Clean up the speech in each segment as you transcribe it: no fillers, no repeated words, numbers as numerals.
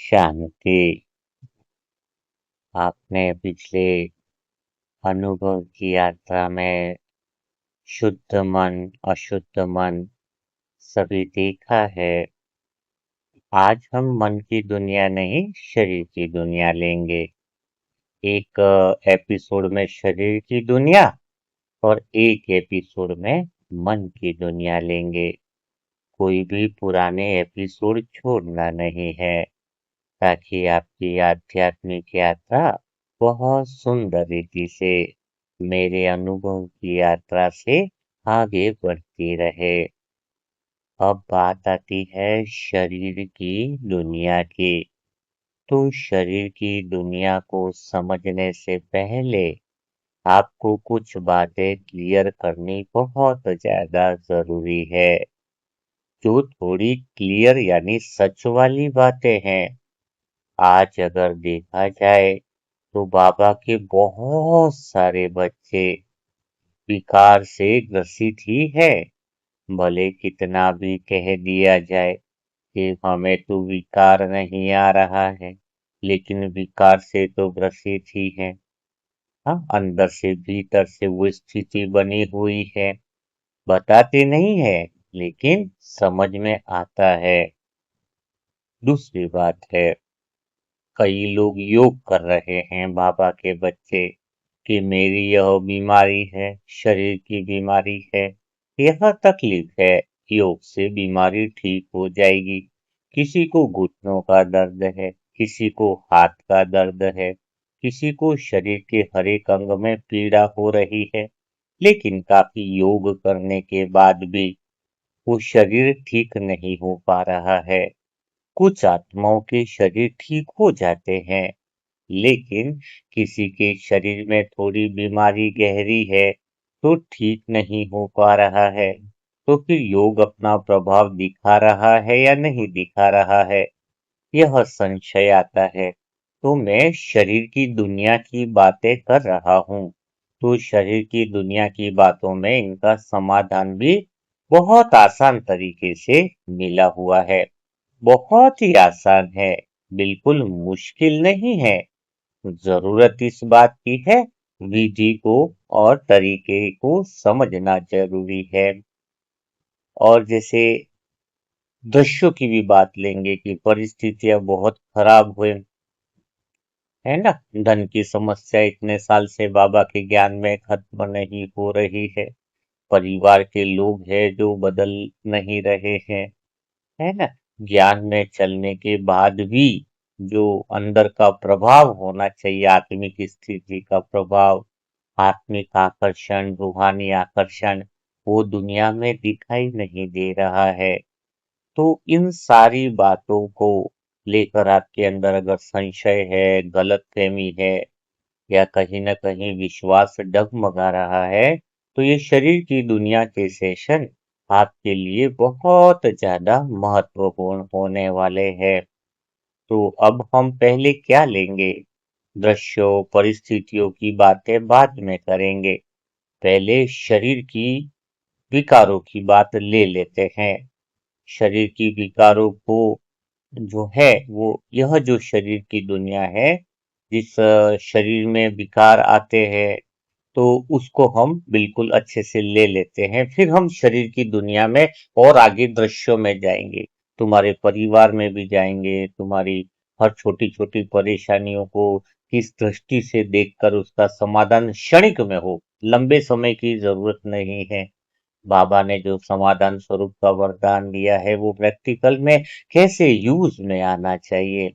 शांति। आपने पिछले अनुभव की यात्रा में शुद्ध मन, अशुद्ध मन सभी देखा है। आज हम मन की दुनिया नहीं, शरीर की दुनिया लेंगे। एक एपिसोड में शरीर की दुनिया और एक एपिसोड में मन की दुनिया लेंगे। कोई भी पुराने एपिसोड छोड़ना नहीं है, ताकि आपकी आध्यात्मिक यात्रा बहुत सुंदर रीति से मेरे अनुभव की यात्रा से आगे बढ़ती रहे। अब बात आती है शरीर की दुनिया की। तो शरीर की दुनिया को समझने से पहले आपको कुछ बातें क्लियर करनी बहुत ज्यादा जरूरी है। जो थोड़ी क्लियर यानी सच वाली बातें हैं। आज अगर देखा जाए तो बाबा के बहुत सारे बच्चे विकार से ग्रसित ही है। भले कितना भी कह दिया जाए कि हमें तो विकार नहीं आ रहा है, लेकिन विकार से तो ग्रसित ही है। हाँ, अंदर से भीतर से वो स्थिति बनी हुई है। बताते नहीं है, लेकिन समझ में आता है। दूसरी बात है, कई लोग योग कर रहे हैं बाबा के बच्चे कि मेरी यह बीमारी है, शरीर की बीमारी है, यह तकलीफ है, योग से बीमारी ठीक हो जाएगी। किसी को घुटनों का दर्द है, किसी को हाथ का दर्द है, किसी को शरीर के हर एक अंग में पीड़ा हो रही है, लेकिन काफी योग करने के बाद भी वो शरीर ठीक नहीं हो पा रहा है। कुछ आत्माओं के शरीर ठीक हो जाते हैं, लेकिन किसी के शरीर में थोड़ी बीमारी गहरी है तो ठीक नहीं हो पा रहा है। तो फिर योग अपना प्रभाव दिखा रहा है या नहीं दिखा रहा है, यह संशय आता है। तो मैं शरीर की दुनिया की बातें कर रहा हूँ, तो शरीर की दुनिया की बातों में इनका समाधान भी बहुत आसान तरीके से मिला हुआ है। बहुत ही आसान है, बिल्कुल मुश्किल नहीं है। जरूरत इस बात की है, विधि को और तरीके को समझना जरूरी है। और जैसे दृश्यों की भी बात लेंगे कि परिस्थितियां बहुत खराब हुए, है ना। धन की समस्या इतने साल से बाबा के ज्ञान में खत्म नहीं हो रही है। परिवार के लोग हैं जो बदल नहीं रहे हैं, है ना। ज्ञान में चलने के बाद भी जो अंदर का प्रभाव होना चाहिए, आत्मिक स्थिति का प्रभाव, आत्मिक आकर्षण, रूहानी आकर्षण, वो दुनिया में दिखाई नहीं दे रहा है। तो इन सारी बातों को लेकर आपके अंदर अगर संशय है, गलतफहमी है या कहीं न कहीं विश्वास डगमगा रहा है, तो ये शरीर की दुनिया के सेशन आपके लिए बहुत ज़्यादा महत्वपूर्ण होने वाले हैं। तो अब हम पहले क्या लेंगे? दृश्यों, परिस्थितियों की बातें बाद में करेंगे। पहले शरीर की विकारों की बात ले लेते हैं। शरीर की विकारों को जो है वो यह जो शरीर की दुनिया है, जिस शरीर में विकार आते हैं तो उसको हम बिल्कुल अच्छे से ले लेते हैं। फिर हम शरीर की दुनिया में और आगे दृश्यों में जाएंगे, तुम्हारे परिवार में भी जाएंगे, तुम्हारी हर छोटी छोटी परेशानियों को किस दृष्टि से देखकर उसका समाधान क्षणिक में हो, लंबे समय की जरूरत नहीं है। बाबा ने जो समाधान स्वरूप का वरदान दिया है वो प्रैक्टिकल में कैसे यूज में आना चाहिए,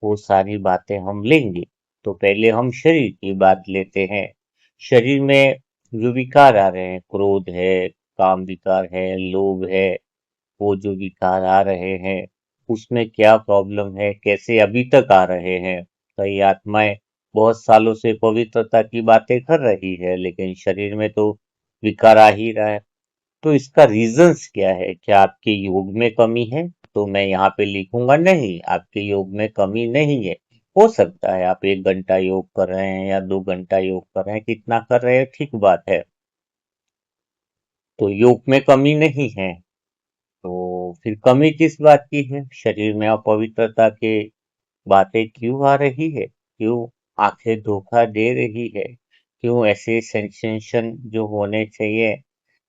वो सारी बातें हम लेंगे। तो पहले हम शरीर की बात लेते हैं। शरीर में जो विकार आ रहे हैं, क्रोध है, काम विकार है, लोभ है, वो जो विकार आ रहे हैं उसमें क्या प्रॉब्लम है, कैसे अभी तक आ रहे हैं। कई आत्माएं बहुत सालों से पवित्रता की बातें कर रही है, लेकिन शरीर में तो विकार आ ही रहा है। तो इसका रीजंस क्या है? क्या आपके योग में कमी है? तो मैं यहाँ पे लिखूंगा नहीं, आपके योग में कमी नहीं है। हो सकता है आप 1 घंटा योग कर रहे हैं या 2 घंटा योग कर रहे हैं, कितना कर रहे हैं ठीक बात है। तो योग में कमी नहीं है, तो फिर कमी किस बात की है? शरीर में अपवित्रता के बातें क्यों आ रही है, क्यों आंखें धोखा दे रही है, क्यों ऐसे सेंसेशन जो होने चाहिए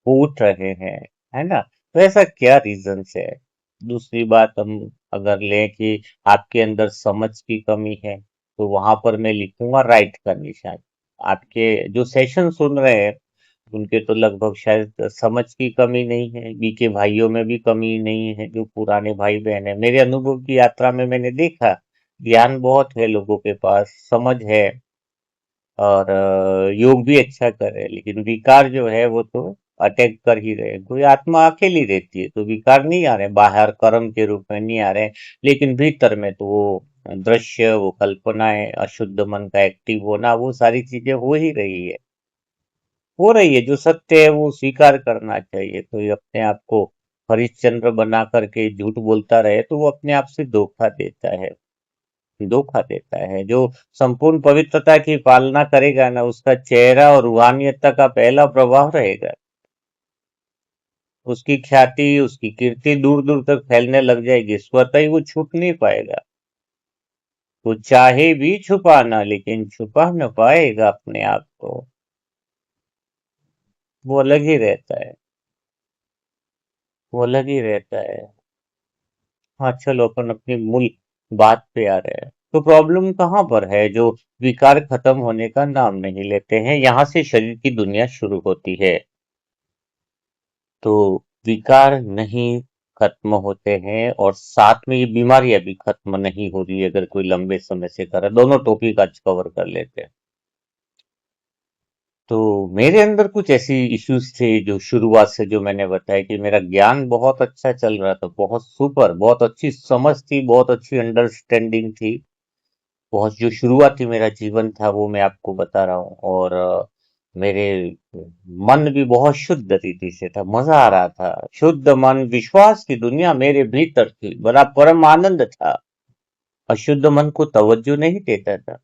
वो उठ रहे हैं, है ना? तो ऐसा क्या रीजंस है? दूसरी बात हम अगर लें कि आपके अंदर समझ की कमी है, तो वहां पर मैं लिखूंगा राइट का निशान। आपके जो सेशन सुन रहे हैं उनके तो लगभग शायद समझ की कमी नहीं है, बीके भाइयों में भी कमी नहीं है, जो पुराने भाई बहन है। मेरे अनुभव की यात्रा में मैंने देखा ज्ञान बहुत है लोगों के पास, समझ है, और योग भी अच्छा कर रहे हैं, लेकिन विकार जो है वो तो अटैक कर ही रहे हैं। कोई आत्मा अकेली रहती है तो विकार नहीं आ रहे, बाहर कर्म के रूप में नहीं आ रहे, लेकिन भीतर में तो वो दृश्य, वो कल्पनाएं, अशुद्ध मन का एक्टिव होना, वो सारी चीजें हो ही रही है, हो रही है। जो सत्य है वो स्वीकार करना चाहिए। तो ये अपने आप को हरिश्चंद्र बना करके झूठ बोलता रहे तो वो अपने आप से धोखा देता है, धोखा देता है। जो संपूर्ण पवित्रता की पालना करेगा ना, उसका चेहरा और रूहानियत का पहला प्रभाव रहेगा। उसकी ख्याति, उसकी कीर्ति दूर दूर तक फैलने लग जाएगी, स्वतः ही वो छुप नहीं पाएगा। वो चाहे भी छुपाना, लेकिन छुपा न पाएगा अपने आप को, वो अलग ही रहता है, वो अलग ही रहता है। हाँ, चलो अपन अपनी मूल बात पे आ रहे हैं। तो प्रॉब्लम कहाँ पर है? जो विकार खत्म होने का नाम नहीं लेते हैं, यहाँ से शरीर की दुनिया शुरू होती है। तो विकार नहीं खत्म होते हैं और साथ में ये बीमारियां भी खत्म नहीं हो रही है, अगर कोई लंबे समय से कर रहा है। दोनों टॉपिक आज कवर कर लेते हैं। तो मेरे अंदर कुछ ऐसी इश्यूज थे जो शुरुआत से, जो मैंने बताया कि मेरा ज्ञान बहुत अच्छा चल रहा था, बहुत सुपर, बहुत अच्छी समझ थी, बहुत अच्छी अंडरस्टैंडिंग थी, बहुत जो शुरुआती मेरा जीवन था वो मैं आपको बता रहा हूँ। और मेरे मन भी बहुत शुद्ध रीति से था, मजा आ रहा था, शुद्ध मन, विश्वास की दुनिया मेरे भीतर थी, बड़ा परम आनंद था। अशुद्ध मन को तवज्जो नहीं देता था।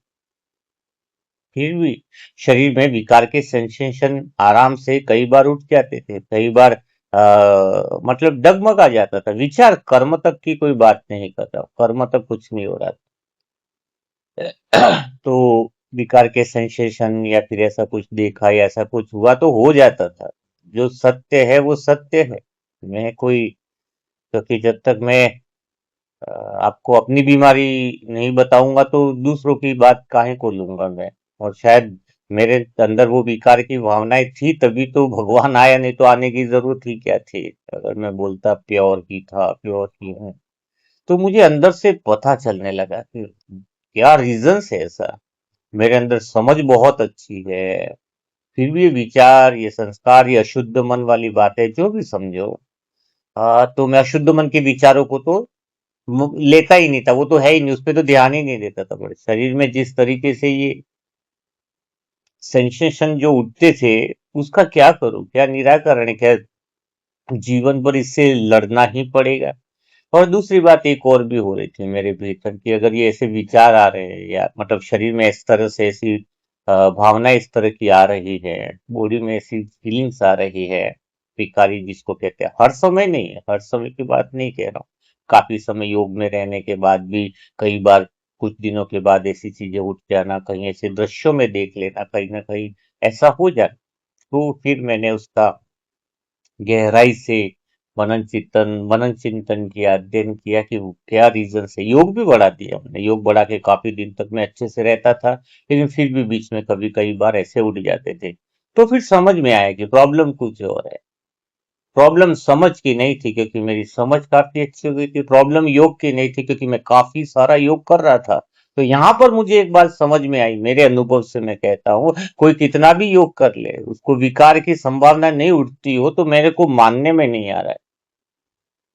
फिर भी शरीर में विकार के सेंसेशन आराम से कई बार उठ जाते थे, कई बार मतलब डगमगा जाता था। विचार कर्म तक की कोई बात नहीं कर रहा, कर्म तक कुछ नहीं हो रहा था। तो विकार के सेंसेशन या फिर ऐसा कुछ देखा या ऐसा कुछ हुआ तो हो जाता था। जो सत्य है वो सत्य है। मैं कोई, क्योंकि जब तक मैं आपको अपनी बीमारी नहीं बताऊंगा तो दूसरों की बात काहे को लूंगा मैं। और शायद मेरे अंदर वो विकार की भावनाएं थी तभी तो भगवान आया, नहीं तो आने की जरूरत ही क्या थी। अगर मैं बोलता प्योर ही था, प्योर ही हूँ, तो मुझे अंदर से पता चलने लगा कि क्या रीजंस है ऐसा। मेरे अंदर समझ बहुत अच्छी है, फिर भी ये विचार, ये संस्कार, ये अशुद्ध मन वाली बातें जो भी समझो, तो मैं अशुद्ध मन के विचारों को तो लेता ही नहीं था, वो तो है ही नहीं, उस पर तो ध्यान ही नहीं देता था। बड़े शरीर में जिस तरीके से ये सेंसेशन जो उठते थे, उसका क्या करूं, क्या निराकरण है, क्या जीवन भर इससे लड़ना ही पड़ेगा? और दूसरी बात एक और भी हो रही थी मेरे भीतर कि अगर ये ऐसे विचार आ रहे हैं, या मतलब शरीर में इस तरह से ऐसी भावना इस तरह की आ रही है, बॉडी में ऐसी फीलिंग्स आ रही है, विकारी जिसको कहते हैं, हर समय नहीं है, हर समय की बात नहीं कह रहा हूँ, काफी समय योग में रहने के बाद भी कई बार कुछ दिनों के बाद ऐसी चीजें उठ जाना, कहीं ऐसे दृश्यों में देख लेना, कहीं ना कहीं ऐसा हो जाना। तो फिर मैंने उसका गहराई से मनन चिंतन किया, अध्ययन किया कि वो क्या रीजन है। योग भी बढ़ा दिया मैंने, योग बढ़ा के काफी दिन तक मैं अच्छे से रहता था, लेकिन फिर भी बीच में कभी कई बार ऐसे उठ जाते थे। तो फिर समझ में आया कि प्रॉब्लम कुछ और है। प्रॉब्लम समझ की नहीं थी, क्योंकि मेरी समझ काफी अच्छी हो गई थी। प्रॉब्लम योग की नहीं थी, क्योंकि मैं काफी सारा योग कर रहा था। तो यहाँ पर मुझे एक बात समझ में आई, मेरे अनुभव से मैं कहता हूँ, कोई कितना भी योग कर ले, उसको विकार की संभावना नहीं उठती हो तो मेरे को मानने में नहीं आ रहा है।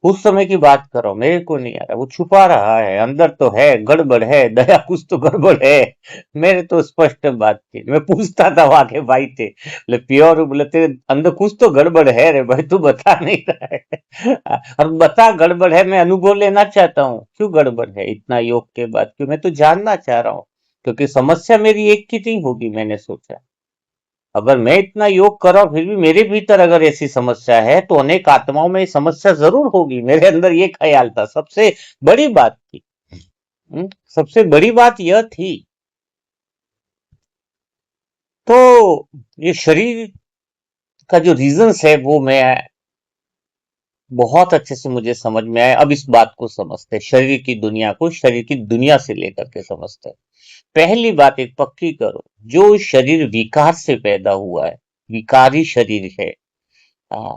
उस समय की बात कर रहा हूं, मेरे को नहीं आ रहा, वो छुपा रहा है, अंदर तो है, गड़बड़ है, दया कुछ तो गड़बड़ है। मेरे तो स्पष्ट बात थी, मैं पूछता था वहां के भाई थे, बोले प्योर, बोले तेरे अंदर कुछ तो गड़बड़ है रे भाई, तू बता नहीं रहा है। और बता गड़बड़ है, मैं अनुभव लेना चाहता हूँ, क्यों गड़बड़ है इतना योग के बाद, क्यों, मैं तो जानना चाह रहा हूँ। क्योंकि समस्या मेरी एक की नहीं होगी, मैंने सोचा अगर मैं इतना योग कर रहा हूं फिर भी मेरे भीतर अगर ऐसी समस्या है तो अनेक आत्माओं में ये समस्या जरूर होगी, मेरे अंदर ये ख्याल था, सबसे बड़ी बात थी। सबसे बड़ी बात यह थी। तो ये शरीर का जो रीजंस है वो मैं बहुत अच्छे से मुझे समझ में आया। अब इस बात को समझते हैं, शरीर की दुनिया को शरीर की दुनिया से लेकर के समझते हैं। पहली बात एक पक्की करो, जो शरीर विकार से पैदा हुआ है, विकारी शरीर है।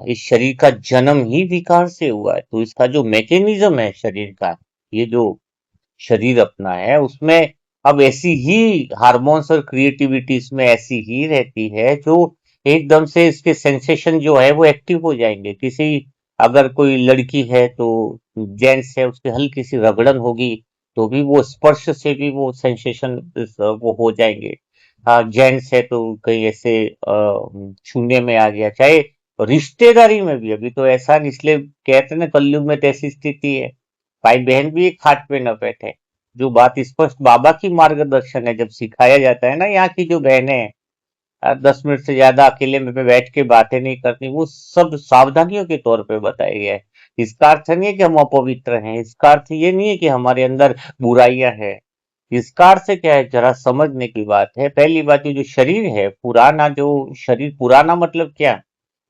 इस शरीर का जन्म ही विकार से हुआ है, तो इसका जो मैकेनिज्म है शरीर का, ये जो शरीर अपना है, उसमें अब ऐसी ही हार्मोन्स और क्रिएटिविटी इसमें ऐसी ही रहती है, जो एकदम से इसके सेंसेशन जो है वो एक्टिव हो जाएंगे। किसी, अगर कोई लड़की है तो जेंट्स है, उसकी हल्की सी रगड़न होगी तो भी वो स्पर्श से भी वो सेंसेशन वो हो जाएंगे। हाँ, जेंट्स है तो कहीं ऐसे छूने में आ गया, चाहे रिश्तेदारी में भी। अभी तो ऐसा इसलिए कहते हैं ना, कलयुग में तो ऐसी स्थिति है, भाई बहन भी एक खाट पे न बैठे। जो बात स्पष्ट बाबा की मार्गदर्शन है, जब सिखाया जाता है ना, यहाँ की जो बहनें हैं 10 मिनट से ज्यादा अकेले में पे बैठ के बातें नहीं करती, वो सब सावधानियों के तौर पे बताया गया है। इसका अर्थ नहीं है कि हम अपवित्र हैं, इसका अर्थ ये नहीं है कि हमारे अंदर बुराइयां हैं। इसका अर्थ से क्या है, जरा समझने की बात है। पहली बात, ये जो शरीर है पुराना, जो शरीर पुराना मतलब क्या,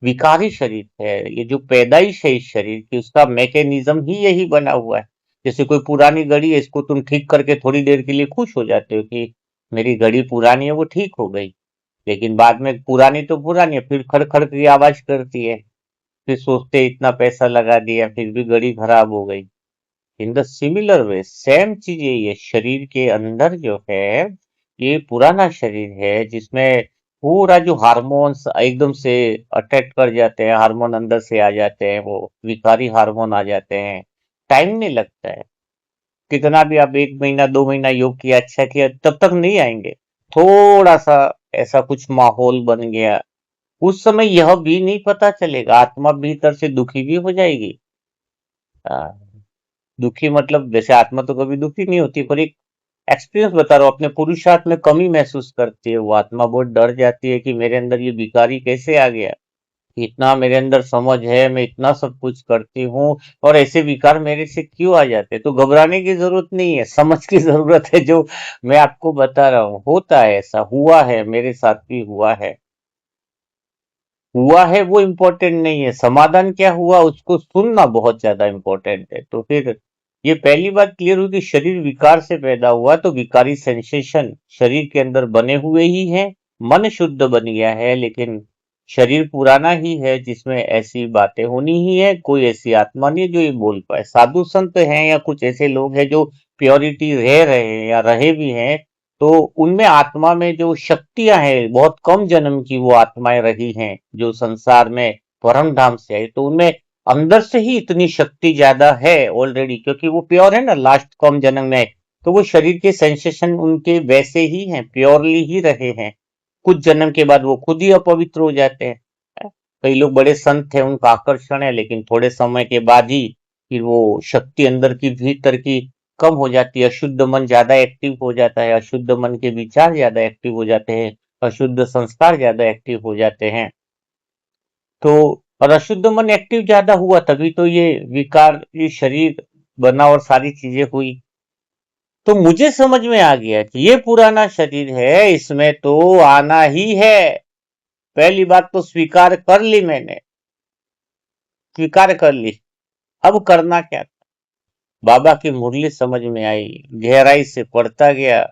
विकारी शरीर है। ये जो पैदाइश है इस शरीर की, उसका मैकेनिज्म ही यही बना हुआ है। जैसे कोई पुरानी घड़ी है, इसको तुम ठीक करके थोड़ी देर के लिए खुश हो जाते हो कि मेरी घड़ी पुरानी है वो ठीक हो गई, लेकिन बाद में पुरानी तो पुरानी है, फिर खड़-खड़ की आवाज करती है। फिर सोचते इतना पैसा लगा दिया फिर भी घड़ी खराब हो गई। In the similar way same चीज यही है, शरीर के अंदर जो है, ये पुराना शरीर है जिसमें पूरा जो हार्मोन्स एकदम से अटैक कर जाते हैं, हार्मोन अंदर से आ जाते हैं, वो विकारी हार्मोन आ जाते हैं। टाइम नहीं लगता है, कितना भी आप 1 महीना 2 महीना योग किया, अच्छा किया, तब तक नहीं आएंगे। थोड़ा सा ऐसा कुछ माहौल बन गया, उस समय यह भी नहीं पता चलेगा, आत्मा भीतर से दुखी भी हो जाएगी। आ, दुखी मतलब, जैसे आत्मा तो कभी दुखी नहीं होती, पर एक एक्सपीरियंस बता रहा हूँ, अपने पुरुषार्थ में कमी महसूस करती है वो आत्मा, बहुत डर जाती है कि मेरे अंदर ये विकारी कैसे आ गया। इतना मेरे अंदर समझ है, मैं इतना सब कुछ करती हूँ, और ऐसे विकार मेरे से क्यों आ जाते हैं। तो घबराने की जरूरत नहीं है, समझ की जरूरत है। जो मैं आपको बता रहा हूँ होता है, ऐसा हुआ है, मेरे साथ भी हुआ है वो इम्पोर्टेंट नहीं है, समाधान क्या हुआ उसको सुनना बहुत ज्यादा इम्पोर्टेंट है। तो फिर ये पहली बात क्लियर हुई कि शरीर विकार से पैदा हुआ, तो विकारी सेंसेशन शरीर के अंदर बने हुए ही हैं। मन शुद्ध बन गया है, लेकिन शरीर पुराना ही है जिसमें ऐसी बातें होनी ही है। कोई ऐसी आत्मा नहीं है जो ये बोल पाए। साधु संत हैं या कुछ ऐसे लोग हैं जो प्योरिटी रह रहे हैं या रहे भी हैं, तो उनमें आत्मा में जो शक्तियां हैं, बहुत कम जन्म की वो आत्माएं रही हैं जो संसार में परम धाम से आई, तो उनमें अंदर से ही इतनी शक्ति ज्यादा है ऑलरेडी, क्योंकि वो प्योर है ना, लास्ट कम जन्म में। तो वो शरीर के सेंसेशन उनके वैसे ही हैं, प्योरली ही रहे हैं। कुछ जन्म के बाद वो खुद ही अपवित्र हो जाते हैं। कई लोग बड़े संत हैं, उनका आकर्षण है, लेकिन थोड़े समय के बाद ही फिर वो शक्ति अंदर की भीतर की कम हो जाती है, अशुद्ध मन ज्यादा एक्टिव हो जाता है, अशुद्ध मन के विचार ज्यादा एक्टिव हो जाते हैं, अशुद्ध संस्कार ज्यादा एक्टिव हो जाते हैं। तो और अशुद्ध मन एक्टिव ज्यादा हुआ तभी तो ये विकार, ये शरीर बना और सारी चीजें हुई। तो मुझे समझ में आ गया कि ये पुराना शरीर है, इसमें तो आना ही है। पहली बात तो स्वीकार कर ली मैंने, स्वीकार कर ली। अब करना क्या था? बाबा की मुरली समझ में आई, गहराई से पढ़ता गया,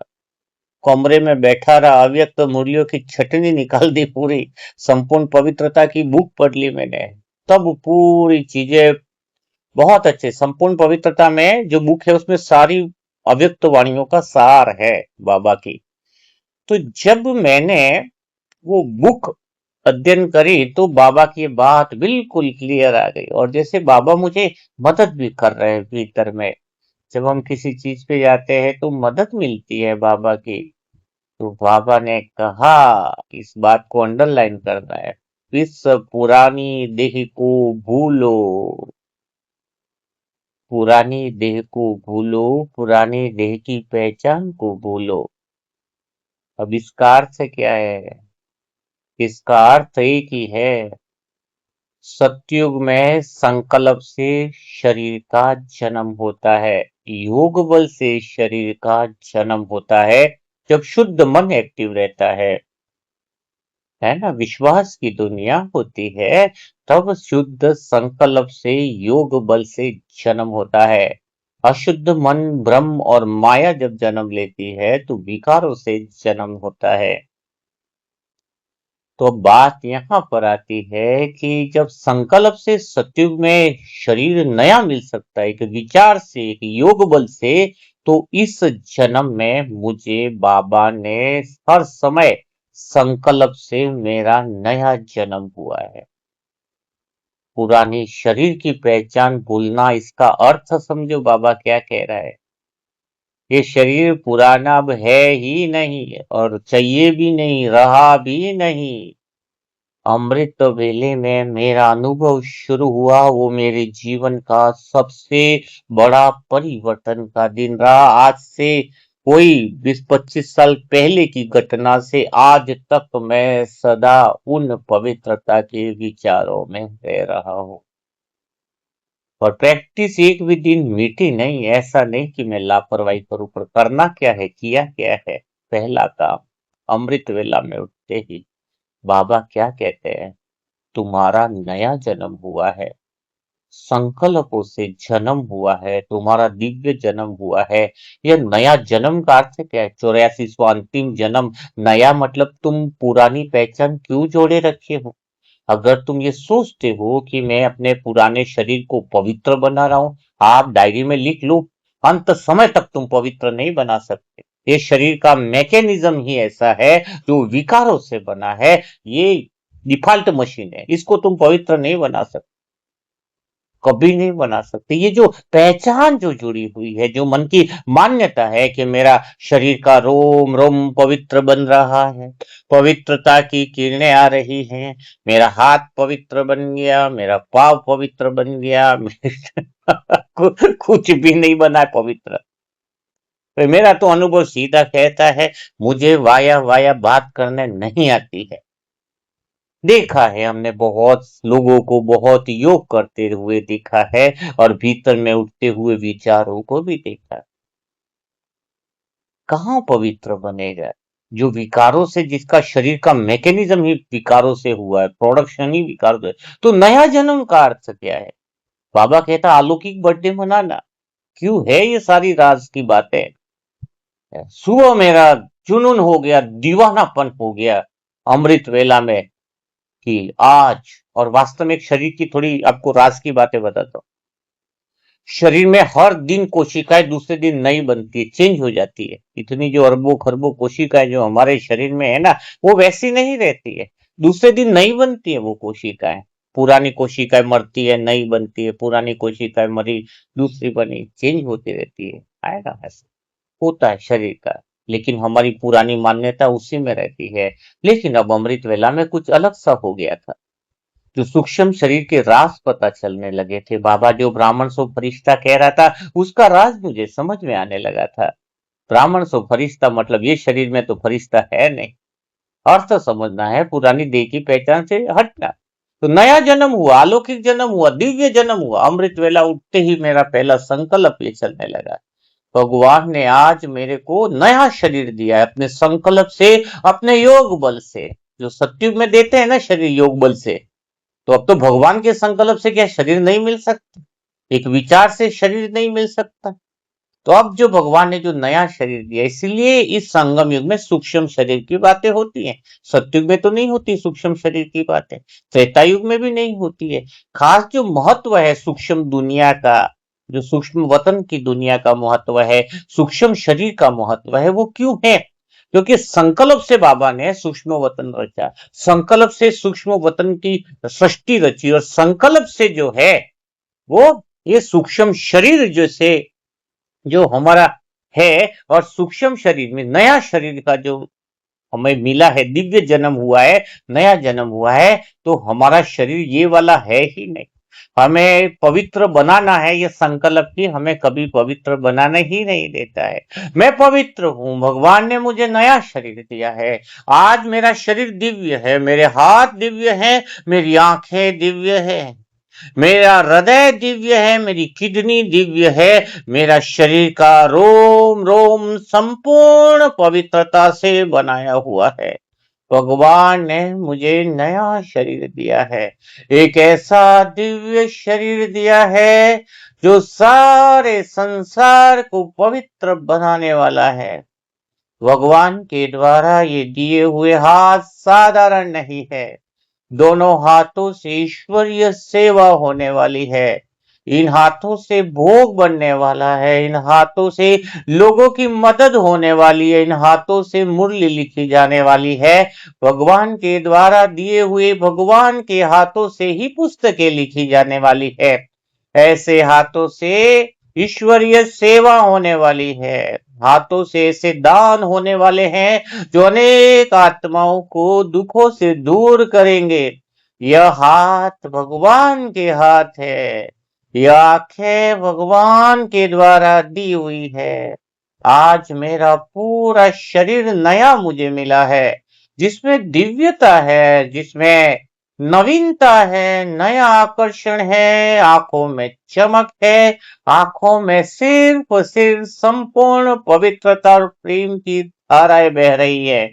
कमरे में बैठा रहा, अव्यक्त मुरलियों की छटनी निकाल दी पूरी, संपूर्ण पवित्रता की बुक पढ़ ली मैंने। तब पूरी चीजें बहुत अच्छे, संपूर्ण पवित्रता में जो बुक है उसमें सारी अव्यक्त वाणियों का सार है बाबा की। तो जब मैंने वो बुक अध्ययन करी तो बाबा की बात बिल्कुल क्लियर आ गई, और जैसे बाबा मुझे मदद भी कर रहे हैं भीतर में। जब हम किसी चीज पे जाते हैं तो मदद मिलती है बाबा की। तो बाबा ने कहा, इस बात को अंडरलाइन करना है, इस पुरानी देह को भूलो, पुरानी देह को भूलो, पुरानी देह की पहचान को भूलो। अब इसका अर्थ क्या है? इसका अर्थ एक ही है, सतयुग में संकल्प से शरीर का जन्म होता है। योग बल से शरीर का जन्म होता है जब शुद्ध मन एक्टिव रहता है ना। विश्वास की दुनिया होती है तब शुद्ध संकल्प से योग बल से जन्म होता है। अशुद्ध मन भ्रम और माया जब जन्म लेती है तो विकारों से जन्म होता है। तो बात यहाँ पर आती है कि जब संकल्प से सत्युग में शरीर नया मिल सकता है, एक विचार से, एक योग बल से, तो इस जन्म में मुझे बाबा ने हर समय संकल्प से मेरा नया जन्म हुआ है। पुरानी शरीर की पहचान भूलना, इसका अर्थ समझो बाबा क्या कह रहा है। ये शरीर पुराना अब है ही नहीं और चाहिए भी नहीं, रहा भी नहीं। अमृत वेले में मेरा अनुभव शुरू हुआ, वो मेरे जीवन का सबसे बड़ा परिवर्तन का दिन रहा। आज से कोई 20-25 साल पहले की घटना से आज तक मैं सदा उन पवित्रता के विचारों में रह रहा हूँ। और प्रैक्टिस एक भी दिन मिटी नहीं। ऐसा नहीं कि मैं लापरवाही करूं, पर करना क्या है, किया क्या है। पहला काम, अमृत वेला में उठते ही बाबा क्या कहते हैं, तुम्हारा नया जन्म हुआ है, संकल्पों से जन्म हुआ है, तुम्हारा दिव्य जन्म हुआ है। यह नया जन्म का अर्थ क्या है? 84वां अंतिम जन्म। नया मतलब तुम पुरानी पहचान क्यों जोड़े रखे हो? अगर तुम ये सोचते हो कि मैं अपने पुराने शरीर को पवित्र बना रहा हूं, आप डायरी में लिख लो, अंत समय तक तुम पवित्र नहीं बना सकते। ये शरीर का मैकेनिज्म ही ऐसा है जो विकारों से बना है। ये डिफॉल्ट मशीन है, इसको तुम पवित्र नहीं बना सकते, कभी नहीं बना सकते। ये जो पहचान जो जुड़ी हुई है, जो मन की मान्यता है कि मेरा शरीर का रोम रोम पवित्र बन रहा है, पवित्रता की किरणें आ रही हैं, मेरा हाथ पवित्र बन गया, मेरा पाँव पवित्र बन गया, कुछ भी नहीं बना है पवित्र। तो मेरा तो अनुभव सीधा कहता है, मुझे वाया वाया बात करने नहीं आती है। देखा है हमने बहुत लोगों को बहुत योग करते हुए देखा है, और भीतर में उठते हुए विचारों को भी देखा। कहाँ पवित्र बनेगा जो विकारों से, जिसका शरीर का मैकेनिज्म ही विकारों से हुआ है, प्रोडक्शन ही विकारों से। तो नया जन्म का अर्थ क्या है? बाबा कहता अलौकिक बर्थडे मनाना क्यों है, ये सारी राज की बातें। सुबह मेरा जुनून हो गया, दीवानापन हो गया अमृत वेला में कि आज, और वास्तव में शरीर की थोड़ी आपको राज की बातें बताता हूँ। शरीर में हर दिन कोशिकाएं दूसरे दिन नई बनती है, चेंज हो जाती है। इतनी जो अरबों खरबों कोशिकाएं जो हमारे शरीर में है ना, वो वैसी नहीं रहती है। दूसरे दिन नई बनती है वो कोशिकाएं। पुरानी कोशिकाएं मरती है, नई बनती है, पुरानी कोशिकाएं मरी, दूसरी बनी, चेंज होती रहती है। आएगा ऐसे होता है शरीर का। लेकिन हमारी पुरानी मान्यता उसी में रहती है। लेकिन अब अमृत वेला में कुछ अलग सा हो गया था। जो सूक्ष्म शरीर के राज पता चलने लगे थे। बाबा जो ब्राह्मण सो फरिश्ता कह रहा था, उसका राज मुझे समझ में आने लगा था। ब्राह्मण सो फरिश्ता मतलब ये शरीर में तो फरिश्ता है नहीं। अर्थ समझना है, पुरानी देह की पहचान से हटना। तो नया जन्म हुआ, अलौकिक जन्म हुआ, दिव्य जन्म हुआ। अमृत वेला उठते ही मेरा पहला संकल्प ये चलने लगा, भगवान ने आज मेरे को नया शरीर दिया है, अपने संकल्प से, अपने योग बल से। जो सत्युग में देते हैं ना शरीर योग बल से, तो अब तो भगवान के संकल्प से क्या शरीर नहीं मिल सकता? एक विचार से शरीर नहीं मिल सकता। तो अब जो भगवान ने जो नया शरीर दिया, इसलिए इस संगम युग में सूक्ष्म शरीर की बातें होती हैं। सत्युग में तो नहीं होती सूक्ष्म शरीर की बातें, त्रेता युग में भी नहीं होती है। खास जो महत्व है सूक्ष्म दुनिया का, जो सूक्ष्म वतन की दुनिया का महत्व है, सूक्ष्म शरीर का महत्व है, वो क्यों है? क्योंकि संकल्प से बाबा ने सूक्ष्म वतन रचा, संकल्प से सूक्ष्म वतन की सृष्टि रची, और संकल्प से जो है वो ये सूक्ष्म शरीर जैसे जो हमारा है, और सूक्ष्म शरीर में नया शरीर का जो हमें मिला है, दिव्य जन्म हुआ है, नया जन्म हुआ है, तो हमारा शरीर ये वाला है ही नहीं। हमें पवित्र बनाना है, ये संकल्प की हमें कभी पवित्र बनाना ही नहीं देता है। मैं पवित्र हूँ, भगवान ने मुझे नया शरीर दिया है। आज मेरा शरीर दिव्य है, मेरे हाथ दिव्य हैं, मेरी आंखें दिव्य है, मेरा हृदय दिव्य है, मेरी किडनी दिव्य है, मेरा शरीर का रोम रोम संपूर्ण पवित्रता से बनाया हुआ है। भगवान ने मुझे नया शरीर दिया है, एक ऐसा दिव्य शरीर दिया है जो सारे संसार को पवित्र बनाने वाला है। भगवान के द्वारा ये दिए हुए हाथ साधारण नहीं है, दोनों हाथों से ईश्वरीय सेवा होने वाली है। इन हाथों से भोग बनने वाला है, इन हाथों से लोगों की मदद होने वाली है, इन हाथों से मुरली लिखी जाने वाली है। भगवान के द्वारा दिए हुए भगवान के हाथों से ही पुस्तकें लिखी जाने वाली है। ऐसे हाथों से ईश्वरीय सेवा होने वाली है, हाथों से ऐसे दान होने वाले हैं जो अनेक आत्माओं को दुखों से दूर करेंगे। यह हाथ भगवान के हाथ है, यह आंखें भगवान के द्वारा दी हुई है। आज मेरा पूरा शरीर नया मुझे मिला है, जिसमें दिव्यता है, जिसमें नवीनता है, नया आकर्षण है, आंखों में चमक है, आंखों में सिर्फ संपूर्ण पवित्रता और प्रेम की धाराएं बह रही है।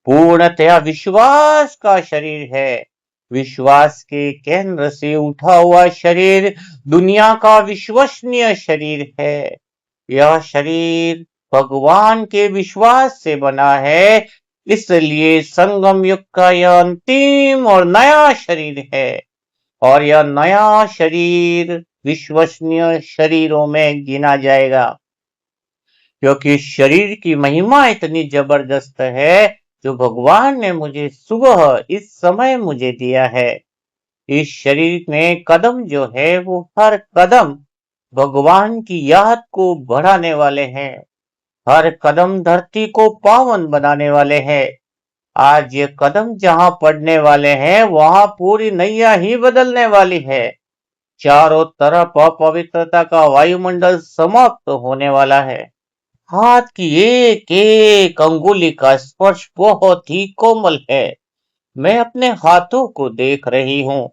पूर्णतया विश्वास का शरीर है, विश्वास के केंद्र से उठा हुआ शरीर दुनिया का विश्वसनीय शरीर है। यह शरीर भगवान के विश्वास से बना है, इसलिए संगम युग का यह अंतिम और नया शरीर है, और यह नया शरीर विश्वसनीय शरीरों में गिना जाएगा, क्योंकि शरीर की महिमा इतनी जबरदस्त है जो भगवान ने मुझे सुबह इस समय मुझे दिया है। इस शरीर में कदम जो है वो हर कदम भगवान की याद को बढ़ाने वाले हैं, हर कदम धरती को पावन बनाने वाले हैं। आज ये कदम जहां पड़ने वाले हैं वहां पूरी नैया ही बदलने वाली है। चारों तरफ अपवित्रता का वायुमंडल समाप्त होने वाला है। हाथ की एक एक अंगुली का स्पर्श बहुत ही कोमल है। मैं अपने हाथों को देख रही हूँ।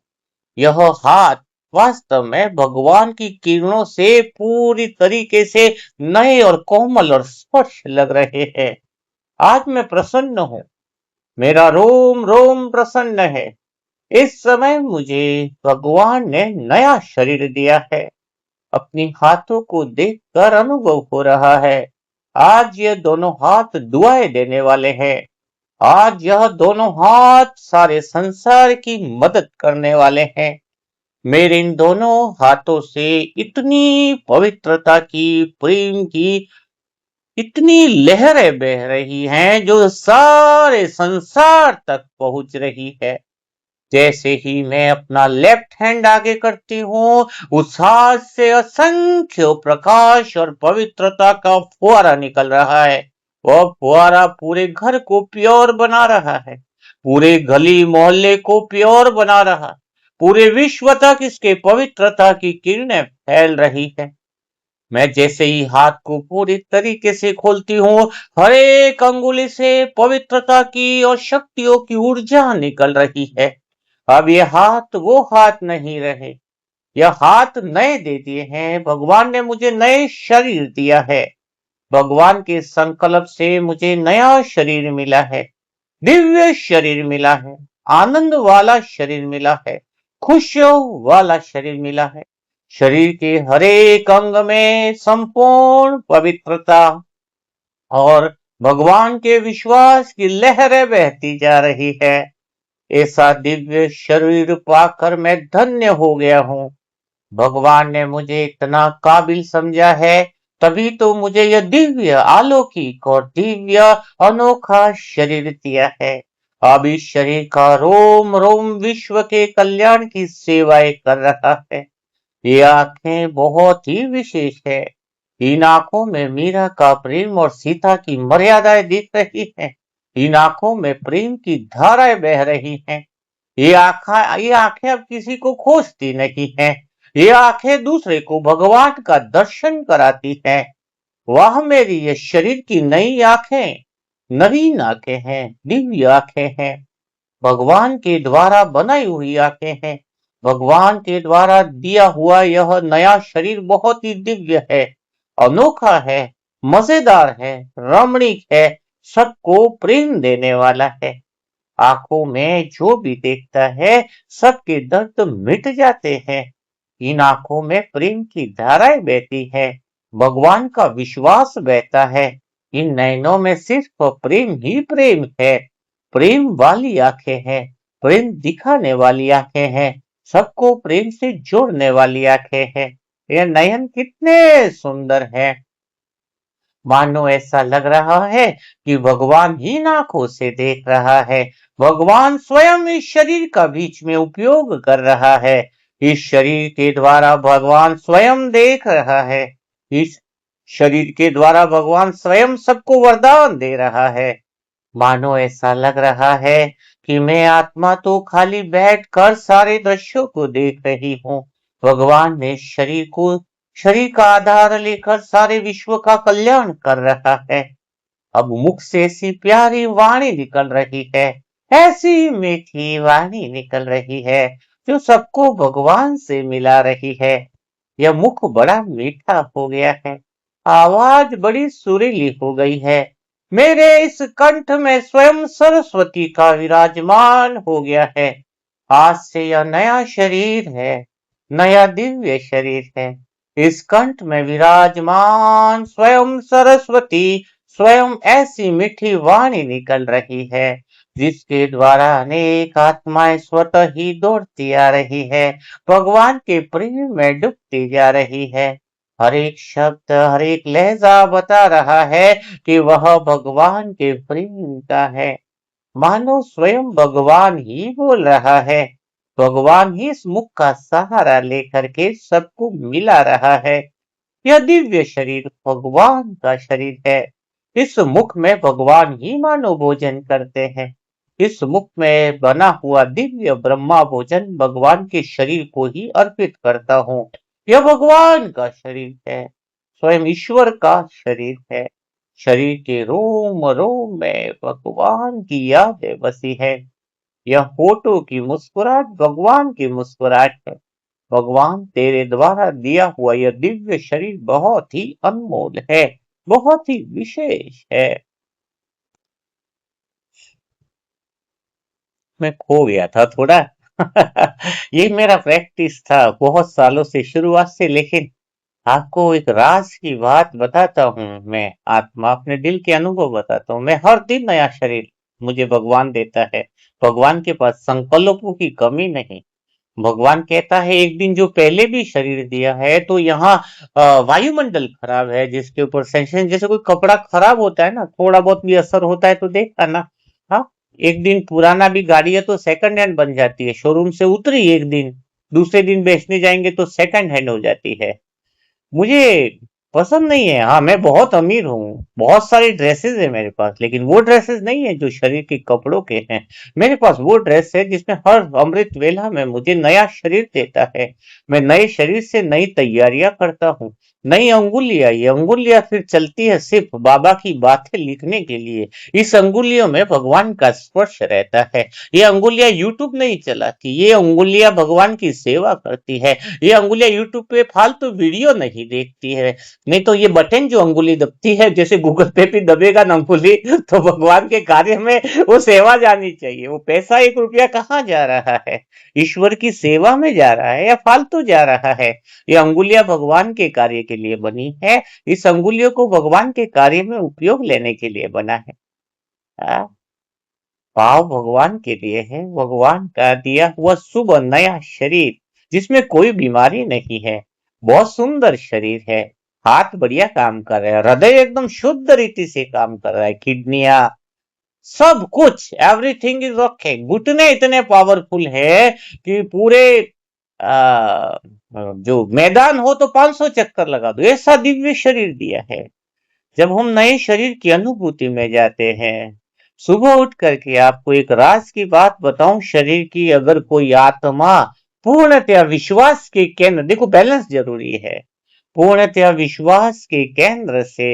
यह हाथ वास्तव में भगवान की किरणों से पूरी तरीके से नए और कोमल और स्पर्श लग रहे हैं। आज मैं प्रसन्न हूँ, मेरा रोम रोम प्रसन्न है। इस समय मुझे भगवान ने नया शरीर दिया है। अपनी हाथों को देखकर अनुभव हो रहा है, आज ये दोनों हाथ दुआएं देने वाले हैं। आज यह दोनों हाथ सारे संसार की मदद करने वाले हैं। मेरे इन दोनों हाथों से इतनी पवित्रता की, प्रेम की इतनी लहरें बह रही हैं जो सारे संसार तक पहुंच रही है। जैसे ही मैं अपना लेफ्ट हैंड आगे करती हूँ, उस हाथ से असंख्य प्रकाश और पवित्रता का फुहारा निकल रहा है। वह फुहारा पूरे घर को प्योर बना रहा है, पूरे गली मोहल्ले को प्योर बना रहा, पूरे विश्व तक इसके पवित्रता की किरणें फैल रही है। मैं जैसे ही हाथ को पूरी तरीके से खोलती हूँ, हर एक अंगुली से पवित्रता की और शक्तियों की ऊर्जा निकल रही है। अब ये हाथ वो हाथ नहीं रहे, यह हाथ नए दे दिए हैं। भगवान ने मुझे नए शरीर दिया है। भगवान के संकल्प से मुझे नया शरीर मिला है, दिव्य शरीर मिला है, आनंद वाला शरीर मिला है, खुशियों वाला शरीर मिला है। शरीर के हर एक अंग में संपूर्ण पवित्रता और भगवान के विश्वास की लहरें बहती जा रही है। ऐसा दिव्य शरीर पाकर मैं धन्य हो गया हूँ। भगवान ने मुझे इतना काबिल समझा है, तभी तो मुझे यह दिव्य अलौकिक और दिव्य अनोखा शरीर दिया है। अब इस शरीर का रोम रोम विश्व के कल्याण की सेवाएं कर रहा है। ये आंखें बहुत ही विशेष है। इन आंखों में मीरा का प्रेम और सीता की मर्यादाएं दिख रही हैं। इन आंखों में प्रेम की धाराएं बह रही हैं। ये आंखें अब किसी को खोजती नहीं हैं। ये आंखें दूसरे को भगवान का दर्शन कराती हैं। वह मेरी ये शरीर की नई आंखें, नवीन आंखें हैं, दिव्य आंखें हैं, भगवान के द्वारा बनाई हुई आंखें हैं। भगवान के द्वारा दिया हुआ यह नया शरीर बहुत ही दिव्य है, अनोखा है, मजेदार है, रमणीक है, सबको प्रेम देने वाला है। आंखों में जो भी देखता है सबके दर्द मिट जाते हैं। इन आंखों में प्रेम की धाराएं बहती है, भगवान का विश्वास बहता है। इन नयनों में सिर्फ प्रेम ही प्रेम है। प्रेम वाली आंखें हैं, प्रेम दिखाने वाली आंखें हैं, सबको प्रेम से जोड़ने वाली आंखें हैं। ये नयन कितने सुंदर है, मानो ऐसा लग रहा है कि भगवान ही आंखों से देख रहा है। भगवान स्वयं इस शरीर का बीच में उपयोग कर रहा है। इस शरीर के द्वारा भगवान स्वयं देख रहा है। इस शरीर के द्वारा भगवान स्वयं सबको वरदान दे रहा है। मानो ऐसा लग रहा है कि मैं आत्मा तो खाली बैठकर सारे दृश्यों को देख रही हूँ। भगवान ने शरीर का आधार लेकर सारे विश्व का कल्याण कर रहा है। अब मुख से ऐसी प्यारी वाणी निकल रही है, ऐसी मीठी वाणी निकल रही है जो सबको भगवान से मिला रही है। यह मुख बड़ा मीठा हो गया है, आवाज बड़ी सुरीली हो गई है। मेरे इस कंठ में स्वयं सरस्वती का विराजमान हो गया है। आज से यह नया शरीर है, नया दिव्य शरीर है। इस कंठ में विराजमान स्वयं सरस्वती, स्वयं ऐसी मीठी वाणी निकल रही है जिसके द्वारा अनेक आत्माएं स्वतः ही दौड़ती आ रही है, भगवान के प्रेम में डूबती जा रही है। हर एक शब्द, हर एक लहजा बता रहा है कि वह भगवान के प्रेम का है। मानो स्वयं भगवान ही बोल रहा है। भगवान ही इस मुख का सहारा लेकर के सबको मिला रहा है। यह दिव्य शरीर भगवान का शरीर है। इस मुख में भगवान ही मानव भोजन करते हैं। इस मुख में बना हुआ दिव्य ब्रह्मा भोजन भगवान के शरीर को ही अर्पित करता हूँ। यह भगवान का शरीर है, स्वयं ईश्वर का शरीर है। शरीर के रोम रोम में भगवान की यादें बसी है। यह होठों की मुस्कुराहट भगवान की मुस्कुराहट है। भगवान तेरे द्वारा दिया हुआ यह दिव्य शरीर बहुत ही अनमोल है, बहुत ही विशेष है। मैं खो गया था थोड़ा। ये मेरा प्रैक्टिस था बहुत सालों से, शुरुआत से। लेकिन आपको एक राज की बात बताता हूँ, मैं आत्मा अपने दिल के अनुभव बताता हूँ। मैं हर दिन नया शरीर मुझे भगवान देता है। भगवान के पास संकल्पों की कमी नहीं। भगवान कहता है एक दिन जो पहले भी शरीर दिया है, तो यहाँ वायुमंडल खराब है, जिसके ऊपर सेंसेशन, जैसे कोई कपड़ा खराब होता है ना, थोड़ा बहुत भी असर होता है तो देखा ना। हाँ, एक दिन पुराना भी गाड़ी है तो सेकंड हैंड बन जाती है। शोरूम से उतरी एक दिन, दूसरे दिन बेचने जाएंगे तो सेकंड हैंड हो जाती है। मुझे पसंद नहीं है। हाँ, मैं बहुत अमीर हूँ, बहुत सारी ड्रेसेस है मेरे पास, लेकिन वो ड्रेसेस नहीं है जो शरीर के कपड़ों के हैं। मेरे पास वो ड्रेस है जिसमें हर अमृत वेला में मुझे नया शरीर देता है। मैं नए शरीर से नई तैयारियां करता हूँ। नई अंगुलियां, ये अंगुलियां फिर चलती है सिर्फ बाबा की बातें लिखने के लिए। इस अंगुलियों में भगवान का स्पर्श रहता है। ये अंगुलियां यूट्यूब नहीं चलाती, ये अंगुलियां भगवान की सेवा करती है। ये अंगुलियां यूट्यूब पे फालतू वीडियो नहीं देखती है। नहीं तो ये बटन जो अंगुली दबती है, जैसे गूगल पे भी दबेगा ना अंगुली, तो भगवान के कार्य में वो सेवा जानी चाहिए। वो पैसा 1 रुपया कहाँ जा रहा है? ईश्वर की सेवा में जा रहा है या फालतू जा रहा है? ये अंगुलियां भगवान के कार्य के लिए बनी है। इस अंगुलियों को भगवान के कार्य में उपयोग लेने के लिए बना है। हाँ, पाव भगवान के लिए है, भगवान का दिया हुआ शुभ नया शरीर जिसमें कोई बीमारी नहीं है। बहुत सुंदर शरीर है। हाथ बढ़िया काम कर रहे हैं, हृदय एकदम शुद्ध रीति से काम कर रहा है, किडनियां, सब कुछ, एवरीथिंग इज ओके। घुटने इतने पावरफुल है कि पूरे आ, जो मैदान हो तो 500 चक्कर लगा दो, ऐसा दिव्य शरीर दिया है। जब हम नए शरीर की अनुभूति में जाते हैं, सुबह उठ करके आपको एक राज की बात बताऊं शरीर की, अगर कोई आत्मा पूर्णतया विश्वास के केंद्र, देखो बैलेंस जरूरी है, पूर्णतया विश्वास के केंद्र से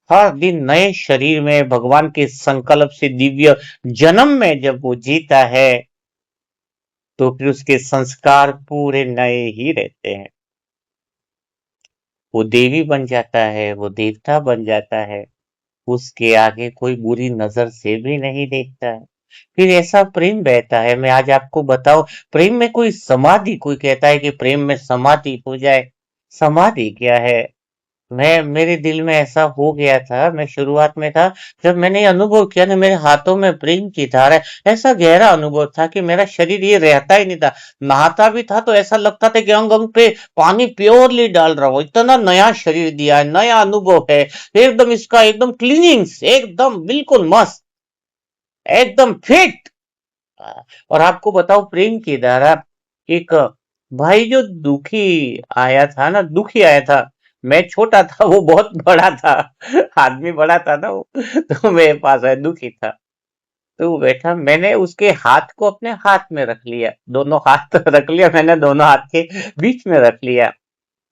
हर दिन नए शरीर में भगवान के संकल्प से दिव्य जन्म में जब वो जीता है, तो फिर उसके संस्कार पूरे नए ही रहते हैं। वो देवी बन जाता है, वो देवता बन जाता है, उसके आगे कोई बुरी नजर से भी नहीं देखता है। फिर ऐसा प्रेम बहता है। मैं आज आपको बताऊं, प्रेम में कोई समाधि, कोई कहता है कि प्रेम में समाधि हो जाए। समाधि क्या है? मैं मेरे दिल में ऐसा हो गया था, मैं शुरुआत में था, जब मैंने ये अनुभव किया ना, मेरे हाथों में प्रेम की धारा है। ऐसा गहरा अनुभव था कि मेरा शरीर ये रहता ही नहीं था। नहाता भी था तो ऐसा लगता था कि अंग अंग पे पानी प्योरली डाल रहा हूं। इतना नया शरीर दिया है, नया अनुभव है, एकदम इसका एकदम क्लीनिंग्स, एकदम बिल्कुल मस्त, एकदम फिट। और आपको बताओ प्रेम की धारा, एक भाई जो दुखी आया था ना, दुखी आया था, मैं छोटा था, वो बहुत बड़ा था, आदमी बड़ा था ना वो, तो मेरे पास आया, दुखी था, तो वो बैठा, मैंने उसके हाथ को अपने हाथ में रख लिया, दोनों हाथ रख लिया मैंने, दोनों हाथ के बीच में रख लिया।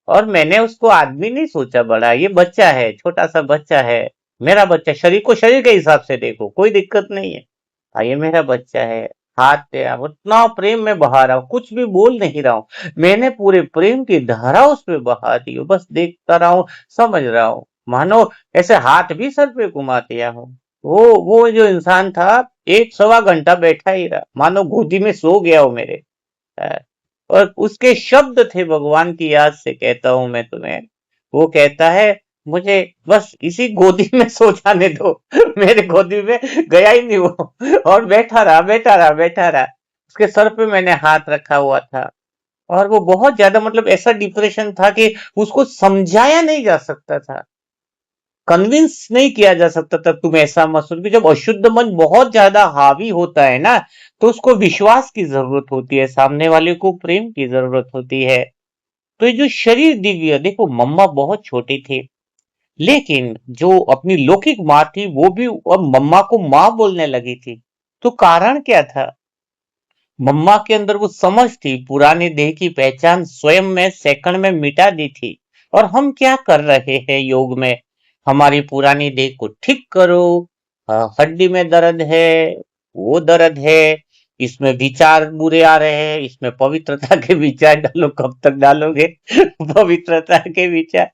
और मैंने उसको आदमी नहीं सोचा बड़ा, ये बच्चा है, छोटा सा बच्चा है, मेरा बच्चा, शरीर को शरीर के हिसाब से देखो, कोई दिक्कत नहीं है। ये मेरा बच्चा है, हाथ पे उतना प्रेम में बहा रहा हूँ, कुछ भी बोल नहीं रहा हूँ, मैंने पूरे प्रेम की धारा उस पे बहा दी हूँ, बस देखता रहा हूँ, समझ रहा हूँ, मानो ऐसे हाथ भी सर पे घुमा दिया हूँ। वो जो इंसान था, एक सवा घंटा बैठा ही रहा, मानो गोदी में सो गया हो मेरे। अ, और उसके शब्द थे, भगवान की याद से कहता हूं मैं तुम्हें, वो कहता है, मुझे बस इसी गोदी में सो जाने दो, मेरे गोदी में गया ही नहीं वो, और बैठा रहा, बैठा रहा, बैठा रहा, उसके सर पे मैंने हाथ रखा हुआ था। और वो बहुत ज्यादा, मतलब ऐसा डिप्रेशन था कि उसको समझाया नहीं जा सकता था, कन्विंस नहीं किया जा सकता था, तुम ऐसा मत सोचो। कि जब अशुद्ध मन बहुत ज्यादा हावी होता है ना, तो उसको विश्वास की जरूरत होती है, सामने वाले को प्रेम की जरूरत होती है। तो ये जो शरीर दिव्य, देखो मम्मा बहुत छोटी थी, लेकिन जो अपनी लौकिक माँ थी, वो भी अब मम्मा को माँ बोलने लगी थी। तो कारण क्या था? मम्मा के अंदर वो समझ थी, पुराने देह की पहचान स्वयं में सेकंड में मिटा दी थी। और हम क्या कर रहे हैं योग में? हमारी पुरानी देह को ठीक करो, हड्डी में दर्द है, वो दर्द है, इसमें विचार बुरे आ रहे हैं, इसमें पवित्रता के विचार डालो, कब तक डालोगे पवित्रता के विचार?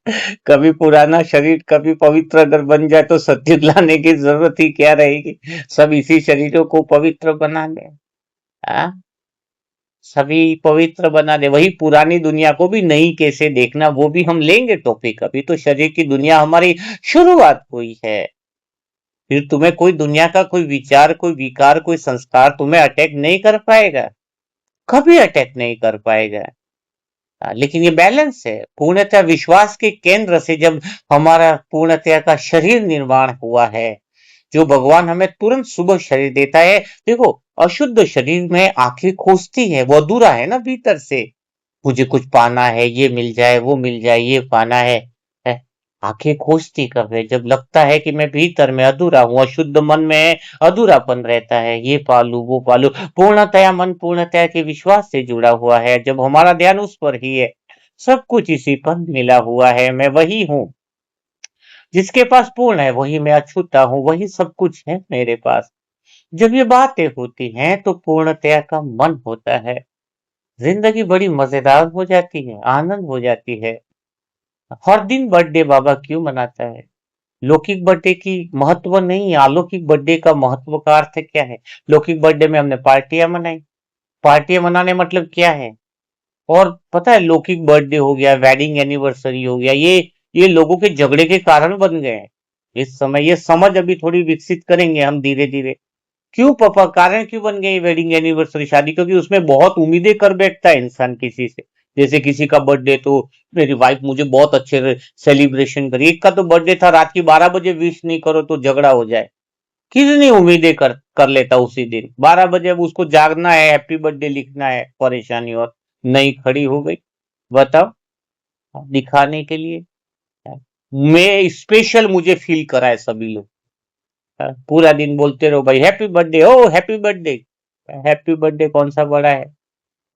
कभी पुराना शरीर कभी पवित्र अगर बन जाए तो सत्युग लाने की जरूरत ही क्या रहेगी? सब इसी शरीरों को पवित्र बना ले। हाँ, सभी पवित्र बना दे, वही पुरानी दुनिया को भी नई कैसे देखना, वो भी हम लेंगे टॉपिक। अभी तो शरीर की दुनिया हमारी शुरुआत हुई है। फिर तुम्हें कोई दुनिया का कोई विचार, कोई विकार, कोई संस्कार तुम्हें अटैक नहीं कर पाएगा, कभी अटैक नहीं कर पाएगा। लेकिन ये बैलेंस है, पूर्णतः विश्वास के केंद्र से जब हमारा पूर्णतः का शरीर निर्माण हुआ है, जो भगवान हमें तुरंत सुबह शरीर देता है। देखो, अशुद्ध शरीर में आंखें खोजती है, वो अधूरा है ना भीतर से, मुझे कुछ पाना है, ये मिल जाए, वो मिल जाए, ये पाना है? आंखें खोजती कब है? जब लगता है कि मैं भीतर में अधूरा हूँ, अशुद्ध मन में अधूरापन रहता है, ये पालू वो पालू। पूर्णतया मन पूर्णतया के विश्वास से जुड़ा हुआ है, जब हमारा ध्यान उस पर ही है, सब कुछ इसी पर मिला हुआ है, मैं वही हूँ, जिसके पास पूर्ण है वही मैं अछूता हूँ, वही सब कुछ है मेरे पास। जब ये बातें होती हैं तो पूर्णतया का मन होता है, जिंदगी बड़ी मजेदार हो जाती है, आनंद हो जाती है। हर दिन बर्थडे बाबा क्यों मनाता है? लौकिक बर्थडे की महत्व नहीं, अलौकिक बर्थडे का महत्व का अर्थ क्या है? लौकिक बर्थडे में हमने पार्टियां मनाई, पार्टियां मनाने मतलब क्या है? और पता है, लौकिक बर्थडे हो गया, वेडिंग एनिवर्सरी हो गया, ये लोगों के झगड़े के कारण बन गए हैं। इस समय ये समझ अभी थोड़ी विकसित करेंगे हम धीरे धीरे। क्यों पापा, कारण क्यों बन गई वेडिंग एनिवर्सरी, शादी? क्योंकि उसमें बहुत उम्मीदें कर बैठता है इंसान किसी से। जैसे किसी का बर्थडे, तो मेरी वाइफ मुझे बहुत अच्छे सेलिब्रेशन करी, एक का तो बर्थडे था, रात की 12 बजे विश नहीं करो तो झगड़ा हो जाए। कितनी उम्मीदें कर लेता उसी दिन, 12 बजे अब उसको जागना है, हैप्पी बर्थडे लिखना है, परेशानी और नई खड़ी हो गई। बताओ, दिखाने के लिए मैं स्पेशल मुझे फील कराए सभी लोग। पूरा दिन बोलते रहो भाई हैप्पी बर्थडे, ओ हैप्पी बर्थडे। हैप्पी बर्थडे कौन सा बड़ा है?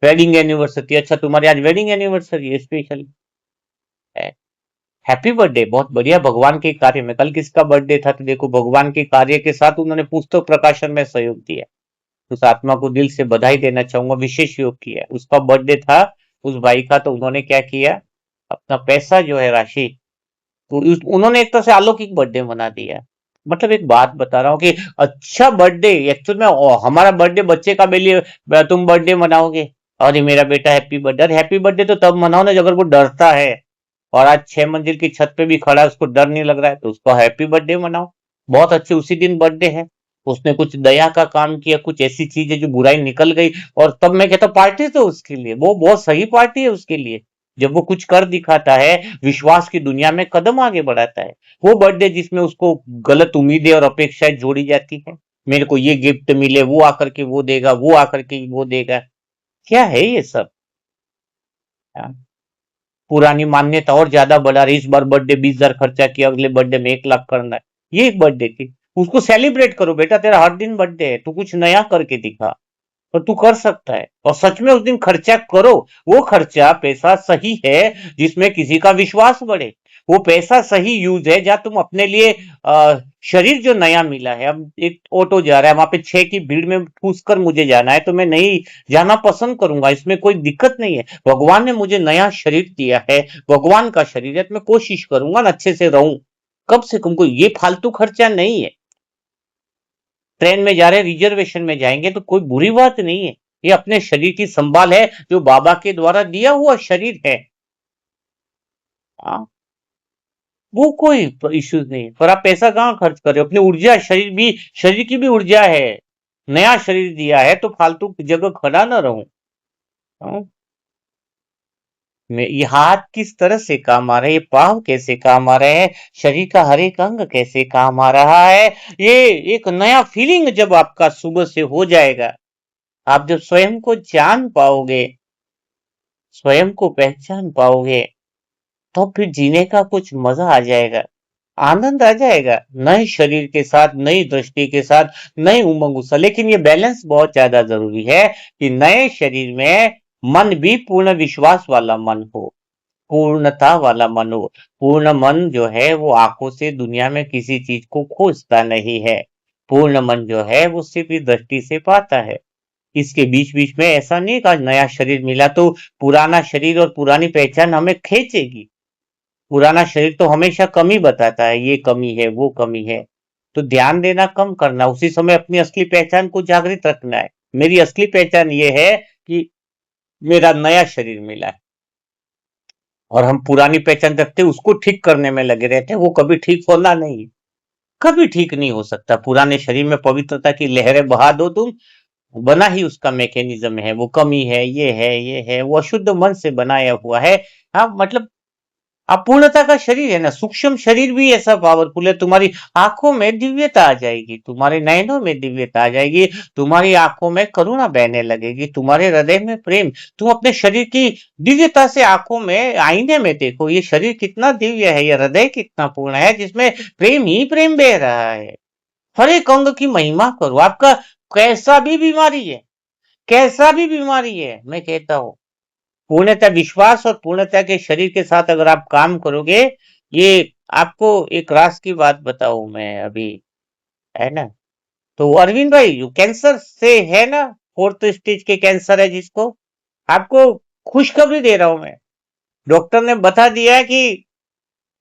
वेडिंग एनिवर्सरी, अच्छा तुम्हारी आज वेडिंग एनिवर्सरी है स्पेशल है। हैप्पी बर्थडे बहुत बढ़िया, भगवान के कार्य में, कल किसका बर्थडे था तो देखो, भगवान के कार्य के साथ उन्होंने पुस्तक प्रकाशन में सहयोग दिया। उस आत्मा को दिल से बधाई देना चाहूंगा, विशेष योग किया। उसका बर्थडे था उस भाई का, तो उन्होंने क्या किया, अपना पैसा जो है राशि, तो उन्होंने एक तरह से अलौकिक बर्थडे मना दिया। मतलब एक बात बता रहा हूँ कि अच्छा बर्थडे एक्चुअल में हमारा बर्थडे बच्चे का लिए तुम बर्थडे मनाओगे, अरे मेरा बेटा हैप्पी बर्थडे, अरे हैप्पी बर्थडे तो तब मनाओ ना अगर वो डरता है, और आज 6 मंजिल की छत पे भी खड़ा है, उसको डर नहीं लग रहा है, तो उसको हैप्पी बर्थडे मनाओ। बहुत अच्छे, उसी दिन बर्थडे है, उसने कुछ दया का काम किया, कुछ ऐसी चीज है जो बुराई निकल गई, और तब मैं कहता पार्टी तो उसके लिए वो बहुत सही पार्टी है उसके लिए, जब वो कुछ कर दिखाता है, विश्वास की दुनिया में कदम आगे बढ़ाता है। वो बर्थडे जिसमें उसको गलत उम्मीदें और अपेक्षाएं जोड़ी जाती है, मेरे को ये गिफ्ट मिले, वो आकर के वो देगा, वो आकर के वो देगा, क्या है ये सब। हाँ? पुरानी मान्यता और ज्यादा बढ़ा रही, इस बार बर्थडे 20,000 खर्चा किया, अगले बर्थडे में 1 लाख करना है, ये एक बर्थडे थी। उसको सेलिब्रेट करो बेटा, तेरा हर दिन बर्थडे है, तू कुछ नया करके दिखा, और तू कर सकता है, और सच में उस दिन खर्चा करो। वो खर्चा पैसा सही है जिसमें किसी का विश्वास बढ़े, वो पैसा सही यूज है जहां तुम अपने लिए शरीर जो नया मिला है, अब एक ऑटो जा रहा है, वहां पे 6 की भीड़ में ठूस कर मुझे जाना है, तो मैं नहीं जाना पसंद करूंगा, इसमें कोई दिक्कत नहीं है। भगवान ने मुझे नया शरीर दिया है, भगवान का शरीर है, तो मैं कोशिश करूंगा ना अच्छे से रहूं, कम से कम कोई ये फालतू खर्चा नहीं है। ट्रेन में जा रहे रिजर्वेशन में जाएंगे तो कोई बुरी बात नहीं है, ये अपने शरीर की संभाल है, जो बाबा के द्वारा दिया हुआ शरीर है। हाँ, वो कोई इश्यूज नहीं है, पर आप पैसा कहाँ खर्च कर रहे हो, अपनी ऊर्जा, शरीर भी, शरीर की भी ऊर्जा है, नया शरीर दिया है, तो फालतू की जगह खड़ा ना रहूं। हाँ? ये हाथ किस तरह से काम आ रहा है, ये पाँव कैसे काम आ रहे हैं, शरीर का हर एक अंग कैसे काम आ रहा है, ये एक नया फीलिंग जब आपका सुबह से हो जाएगा, आप जब स्वयं को जान पाओगे, स्वयं को पहचान पाओगे, तो फिर जीने का कुछ मजा आ जाएगा, आनंद आ जाएगा, नए शरीर के साथ, नई दृष्टि के साथ, नई उमंग उत्साह। लेकिन ये बैलेंस बहुत ज्यादा जरूरी है कि नए शरीर में मन भी पूर्ण विश्वास वाला मन हो, पूर्णता वाला मन हो। पूर्ण मन जो है वो आंखों से दुनिया में किसी चीज को खोजता नहीं है, पूर्ण मन जो है वो सिर्फ इस दृष्टि से पाता है। इसके बीच बीच में ऐसा नहीं कि आज नया शरीर मिला तो पुराना शरीर और पुरानी पहचान हमें खींचेगी, पुराना शरीर तो हमेशा कमी बताता है, ये कमी है वो कमी है, तो ध्यान देना कम करना, उसी समय अपनी असली पहचान को जागृत रखना है। मेरी असली पहचान ये है कि मेरा नया शरीर मिला है, और हम पुरानी पहचान रखते उसको ठीक करने में लगे रहते हैं, वो कभी ठीक होना नहीं, कभी ठीक नहीं हो सकता। पुराने शरीर में पवित्रता की लहरें बहा दो तुम, बना ही उसका मैकेनिज्म है, वो कमी है, ये है, ये है, वो अशुद्ध मन से बनाया हुआ है। हाँ, मतलब अपूर्णता का शरीर है ना, सूक्ष्म शरीर भी ऐसा पावरफुल है, तुम्हारी आंखों में दिव्यता आ जाएगी, तुम्हारे नयनों में दिव्यता आ जाएगी, तुम्हारी आंखों में करुणा बहने लगेगी, तुम्हारे हृदय में प्रेम, तुम अपने शरीर की दिव्यता से आंखों में, आईने में देखो, ये शरीर कितना दिव्य है, ये हृदय कितना पूर्ण है, जिसमें प्रेम ही प्रेम बह रहा है। हर एक अंग की महिमा करो, आपका कैसा भी बीमारी है, कैसा भी बीमारी है, मैं कहता हूं पूर्णतः विश्वास और पूर्णतः के शरीर के साथ अगर आप काम करोगे, ये आपको एक रास की बात बताऊं मैं अभी, है ना, तो अरविंद भाई जो कैंसर से है ना, 4th स्टेज के कैंसर है जिसको, आपको खुशखबरी दे रहा हूं मैं, डॉक्टर ने बता दिया है कि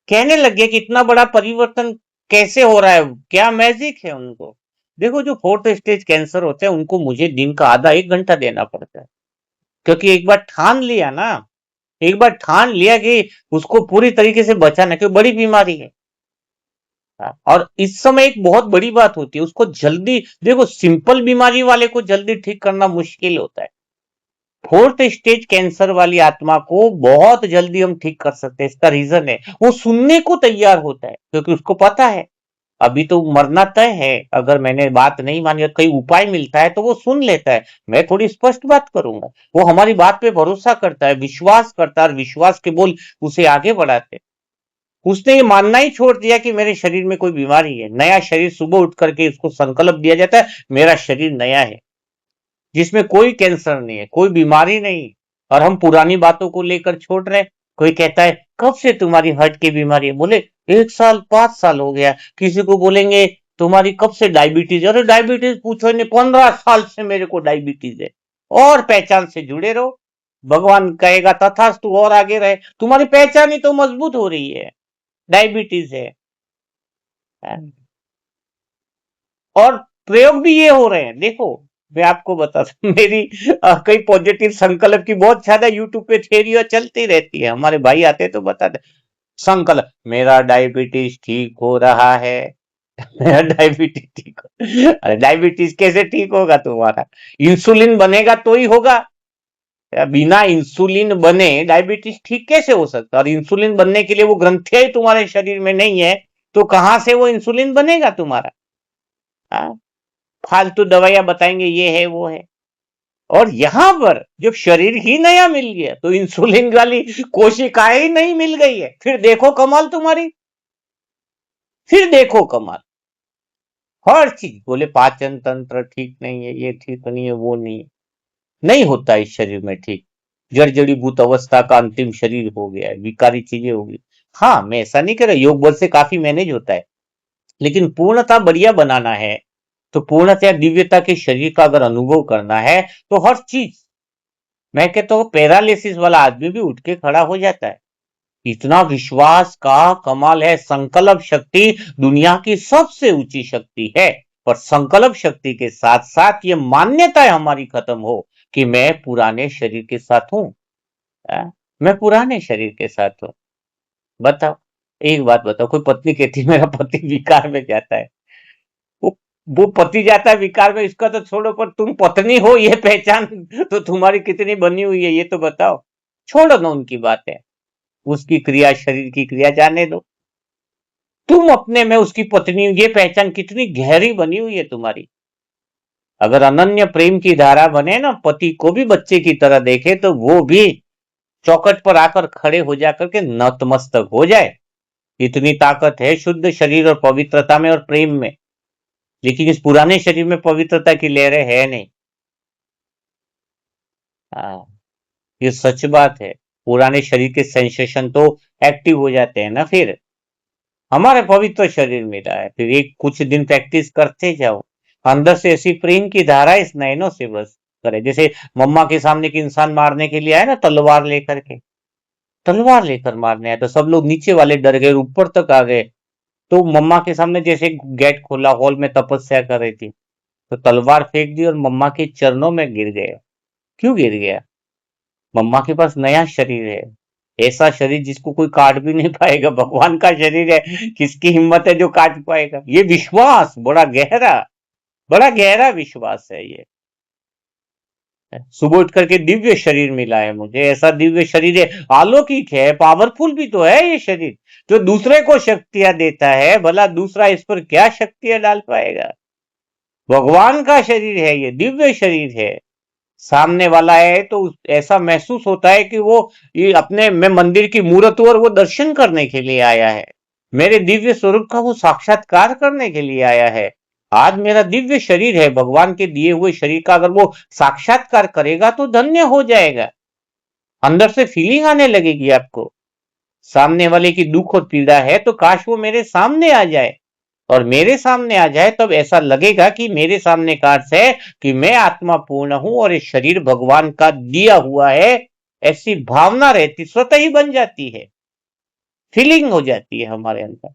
कहने लग गया कि इतना बड़ा परिवर्तन कैसे हो रहा है, क्या मैजिक है उनको। देखो जो 4th स्टेज कैंसर होते हैं उनको मुझे दिन का आधा 1 घंटा देना पड़ता है, क्योंकि एक बार ठान लिया ना, एक बार ठान लिया कि उसको पूरी तरीके से बचाना, क्योंकि बड़ी बीमारी है। और इस समय एक बहुत बड़ी बात होती है, उसको जल्दी, देखो सिंपल बीमारी वाले को जल्दी ठीक करना मुश्किल होता है, 4th स्टेज कैंसर वाली आत्मा को बहुत जल्दी हम ठीक कर सकते हैं। इसका रीजन है वो सुनने को तैयार होता है, क्योंकि उसको पता है अभी तो मरना तय है, अगर मैंने बात नहीं मानी और कहीं उपाय मिलता है तो वो सुन लेता है, मैं थोड़ी स्पष्ट बात करूंगा, वो हमारी बात पे भरोसा करता है, विश्वास करता है, और विश्वास के बोल उसे आगे बढ़ाते हैं। उसने ये मानना ही छोड़ दिया कि मेरे शरीर में कोई बीमारी है, नया शरीर सुबह उठ करके उसको संकल्प दिया जाता है, मेरा शरीर नया है, जिसमें कोई कैंसर नहीं है, कोई बीमारी नहीं, और हम पुरानी बातों को लेकर छोड़ रहे हैं। कोई कहता है कब से तुम्हारी हार्ट की बीमारी है, बोले 1 साल 5 साल हो गया, किसी को बोलेंगे तुम्हारी कब से डायबिटीज? अरे डायबिटीज पूछो नहीं, 15 साल से मेरे को डायबिटीज है। और पहचान से जुड़े रहो, भगवान कहेगा तथास्तु, और आगे रहे। तुम्हारी पहचान ही तो मजबूत हो रही है, डायबिटीज है। और प्रयोग भी ये हो रहे हैं, देखो मैं आपको बताता हूँ, मेरी कई पॉजिटिव संकल्प की बहुत ज्यादा यूट्यूब पे थेरिया चलती रहती है। हमारे भाई आते तो बताते, संकल्प मेरा डायबिटीज ठीक हो रहा है। मेरा डायबिटीज ठीक हो, अरे डायबिटीज कैसे ठीक होगा तुम्हारा? इंसुलिन बनेगा तो ही होगा। बिना इंसुलिन बने डायबिटीज ठीक कैसे हो सकता? और इंसुलिन बनने के लिए वो ग्रंथियां ही तुम्हारे शरीर में नहीं है, तो कहां से वो इंसुलिन बनेगा तुम्हारा? हाँ? फालतू दवाइयां बताएंगे ये है वो है। और यहां पर जब शरीर ही नया मिल गया तो इंसुलिन वाली कोशिकाएं ही नहीं मिल गई है, फिर देखो कमाल तुम्हारी, फिर देखो कमाल। हर चीज बोले पाचन तंत्र ठीक नहीं है, ये ठीक नहीं है, वो नहीं है, नहीं होता इस शरीर में ठीक। जड़ जड़ीभूत अवस्था का अंतिम शरीर हो गया है, विकारी चीजें होगी। हाँ, मैं ऐसा नहीं कह रहा, योग बल से काफी मैनेज होता है, लेकिन पूर्णता बढ़िया बनाना है तो पूर्णतया दिव्यता के शरीर का अगर अनुभव करना है तो हर चीज, मैं कहता हूँ पैरालिसिस वाला आदमी भी उठ के खड़ा हो जाता है। इतना विश्वास का कमाल है। संकल्प शक्ति दुनिया की सबसे ऊंची शक्ति है, पर संकल्प शक्ति के साथ साथ ये मान्यता हमारी खत्म हो कि मैं पुराने शरीर के साथ हूं। मैं पुराने शरीर के साथ हूं। बताओ, एक बात बताओ, कोई पत्नी कहती मेरा पति विकार में जाता है, वो वो पति जाता है विकार में, इसका तो छोड़ो, पर तुम पत्नी हो ये पहचान तो तुम्हारी कितनी बनी हुई है ये तो बताओ। छोड़ो ना उनकी बातें, उसकी क्रिया, शरीर की क्रिया जाने दो। तुम अपने में उसकी पत्नी, ये पहचान कितनी गहरी बनी हुई है तुम्हारी। अगर अनन्य प्रेम की धारा बने ना, पति को भी बच्चे की तरह देखे, तो वो भी चौखट पर आकर खड़े हो जाकर के नतमस्तक हो जाए। इतनी ताकत है शुद्ध शरीर और पवित्रता में और प्रेम में। लेकिन इस पुराने शरीर में पवित्रता की लहरें है नहीं। हाँ, ये सच बात है। पुराने शरीर के सेंसेशन तो एक्टिव हो जाते हैं ना, फिर हमारे पवित्र शरीर मिला है, फिर एक कुछ दिन प्रैक्टिस करते जाओ, अंदर से ऐसी प्रेम की धारा इस नयनों से बस करे। जैसे मम्मा के सामने की इंसान मारने के लिए आए ना, तलवार लेकर के, तलवार लेकर मारने आए तो सब लोग नीचे वाले डर गए, ऊपर तक आ गए। तो मम्मा के सामने जैसे गेट खोला, हॉल में तपस्या कर रही थी, तो तलवार फेंक दी और मम्मा के चरणों में गिर गया। क्यों गिर गया? मम्मा के पास नया शरीर है, ऐसा शरीर जिसको कोई काट भी नहीं पाएगा, भगवान का शरीर है, किसकी हिम्मत है जो काट पाएगा? ये विश्वास बड़ा गहरा विश्वास है ये। सुबह उठ करके दिव्य शरीर मिला है मुझे, ऐसा दिव्य शरीर है, अलौकिक है, पावरफुल भी तो है ये शरीर, जो दूसरे को शक्तियां देता है। भला दूसरा इस पर क्या शक्तियां डाल पाएगा? भगवान का शरीर है ये, दिव्य शरीर है। सामने वाला है तो ऐसा महसूस होता है कि वो ये अपने में मंदिर की मूर्त और वो दर्शन करने के लिए आया है, मेरे दिव्य स्वरूप का वो साक्षात्कार करने के लिए आया है। आज मेरा दिव्य शरीर है, भगवान के दिए हुए शरीर का अगर वो साक्षात्कार करेगा तो धन्य हो जाएगा। अंदर से फीलिंग आने लगेगी आपको, सामने वाले की दुख और पीड़ा है तो काश वो मेरे सामने आ जाए, और मेरे सामने आ जाए तब ऐसा लगेगा कि मेरे सामने का अर्थ है कि मैं आत्मा पूर्ण हूं और ये शरीर भगवान का दिया हुआ है। ऐसी भावना रहती, स्वतः ही बन जाती है, फीलिंग हो जाती है हमारे अंदर।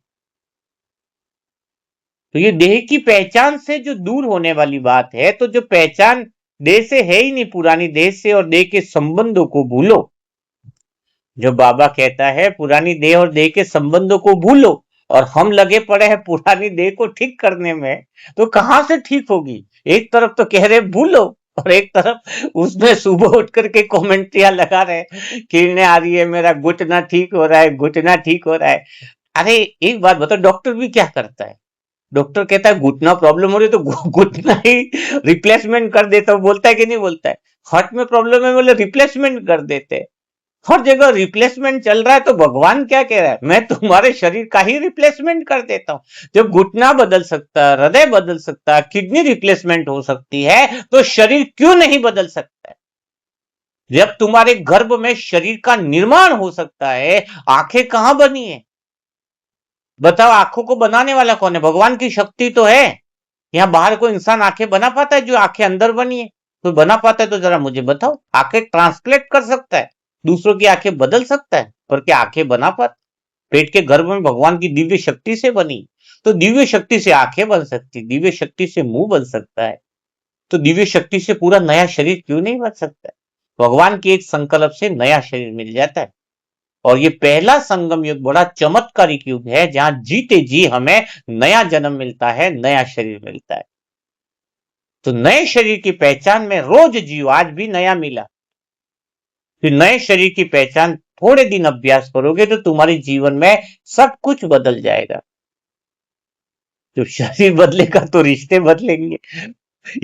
तो ये देह की पहचान से जो दूर होने वाली बात है, तो जो पहचान देह से है ही नहीं, पुरानी देह से और देह के संबंधों को भूलो। जो बाबा कहता है पुरानी देह और देह के संबंधों को भूलो, और हम लगे पड़े हैं पुरानी देह को ठीक करने में, तो कहां से ठीक होगी? एक तरफ तो कह रहे भूलो, और एक तरफ उसमें सुबह उठ करके कमेंट्रियां लगा रहे, किरणें आ रही है, मेरा घुटना ठीक हो रहा है, घुटना ठीक हो रहा है। अरे एक बात बताओ, डॉक्टर भी क्या करता है? डॉक्टर कहता है घुटना प्रॉब्लम हो रही है तो घुटना ही रिप्लेसमेंट कर देता हूं, बोलता है कि नहीं बोलता है? हार्ट में प्रॉब्लम है बोले रिप्लेसमेंट कर देते हैं। हर जगह रिप्लेसमेंट चल रहा है, तो भगवान क्या कह रहा है? मैं तुम्हारे शरीर का ही रिप्लेसमेंट कर देता हूं। जब घुटना बदल सकता है, हृदय बदल सकता है, किडनी रिप्लेसमेंट हो सकती है, तो शरीर क्यों नहीं बदल सकता है? जब तुम्हारे गर्भ में शरीर का निर्माण हो सकता है, आंखें कहां बनी है? बताओ आंखों को बनाने वाला कौन है? भगवान की शक्ति तो है। यहाँ बाहर कोई इंसान आंखें बना पाता है जो आंखें अंदर बनी है? कोई बना पाता है तो जरा मुझे बताओ। आंखें ट्रांसलेट कर सकता है, दूसरों की आंखें बदल सकता है, पर क्या आंखें बना पाता? पेट के गर्भ में भगवान की दिव्य शक्ति से बनी, तो दिव्य शक्ति से आंखें बन सकती, दिव्य शक्ति से मुंह बन सकता है, तो दिव्य शक्ति से पूरा नया शरीर क्यों नहीं बन सकता है? भगवान के एक संकल्प से नया शरीर मिल जाता है। और ये पहला संगम युग बड़ा चमत्कारिक युग है जहां जीते जी हमें नया जन्म मिलता है, नया शरीर मिलता है। तो नए शरीर की पहचान में रोज जियो, आज भी नया मिला। फिर नए शरीर की पहचान थोड़े दिन अभ्यास करोगे तो तुम्हारे जीवन में सब कुछ बदल जाएगा। जब शरीर बदलेगा तो रिश्ते बदलेंगे,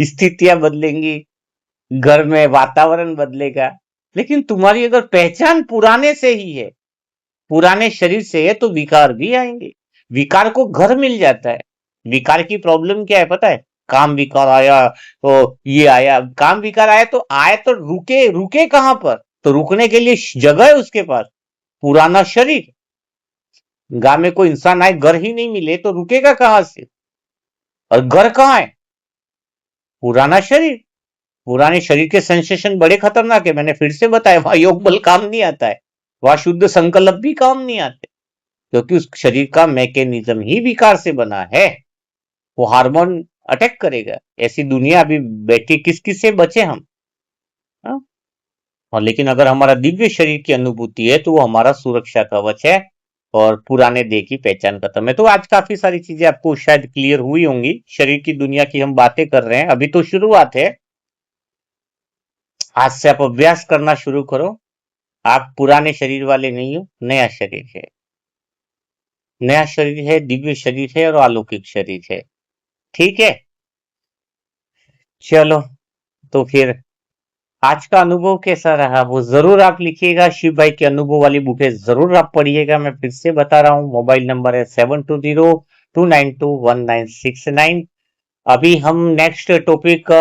स्थितियां बदलेंगी, घर में वातावरण बदलेगा। लेकिन तुम्हारी अगर पहचान पुराने से ही है, पुराने शरीर से है, तो विकार भी आएंगे। विकार को घर मिल जाता है। विकार की प्रॉब्लम क्या है पता है? काम विकार आया तो ये आया, काम विकार आया तो आए तो रुके, रुके कहां पर? तो रुकने के लिए जगह है उसके पास, पुराना शरीर। गांव में कोई इंसान आए, घर ही नहीं मिले तो रुकेगा कहां से? और घर कहाँ है? पुराना शरीर। पुराने शरीर के सेंसेशन बड़े खतरनाक है, मैंने फिर से बताया। वहां योग बल काम नहीं आता है, वहां शुद्ध संकल्प भी काम नहीं आते, क्योंकि उस शरीर का मैकेनिज्म ही विकार से बना है। वो हार्मोन अटैक करेगा। ऐसी दुनिया अभी बैठी, किस किस से बचे हम? हाँ? और लेकिन अगर हमारा दिव्य शरीर की अनुभूति है तो वो हमारा सुरक्षा कवच है, और पुराने देह की पहचान खत्म है। तो आज काफी सारी चीजें आपको शायद क्लियर हुई होंगी। शरीर की दुनिया की हम बातें कर रहे हैं, अभी तो शुरुआत है। आज से आप अभ्यास करना शुरू करो। आप पुराने शरीर वाले नहीं हो, नया शरीर है। नया शरीर है, दिव्य शरीर है और अलौकिक शरीर है। ठीक है, चलो। तो फिर आज का अनुभव कैसा रहा वो जरूर आप लिखिएगा। शिव भाई के अनुभव वाली बुकें जरूर आप पढ़िएगा। मैं फिर से बता रहा हूँ, मोबाइल नंबर है 7202921969। अभी हम नेक्स्ट टॉपिक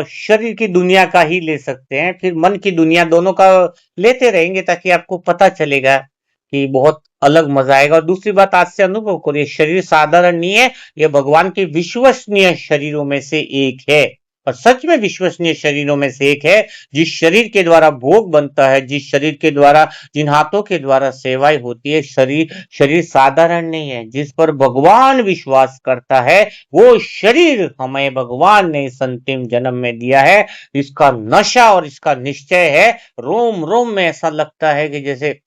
शरीर की दुनिया का ही ले सकते हैं, फिर मन की दुनिया, दोनों का लेते रहेंगे ताकि आपको पता चलेगा कि बहुत अलग मजा आएगा। और दूसरी बात, आज से अनुभव करिए, शरीर साधारण नहीं है, यह भगवान के विश्वसनीय शरीरों में से एक है। और सच में विश्वसनीय शरीरों में से एक है। जिस शरीर के द्वारा भोग बनता है, जिस शरीर के द्वारा, जिन हाथों के द्वारा सेवाएं होती है, शरीर साधारण नहीं है। जिस पर भगवान विश्वास करता है, वो शरीर हमें भगवान ने इस अंतिम जन्म में दिया है। इसका नशा और इसका निश्चय है, रोम रोम में ऐसा लगता है कि जैसे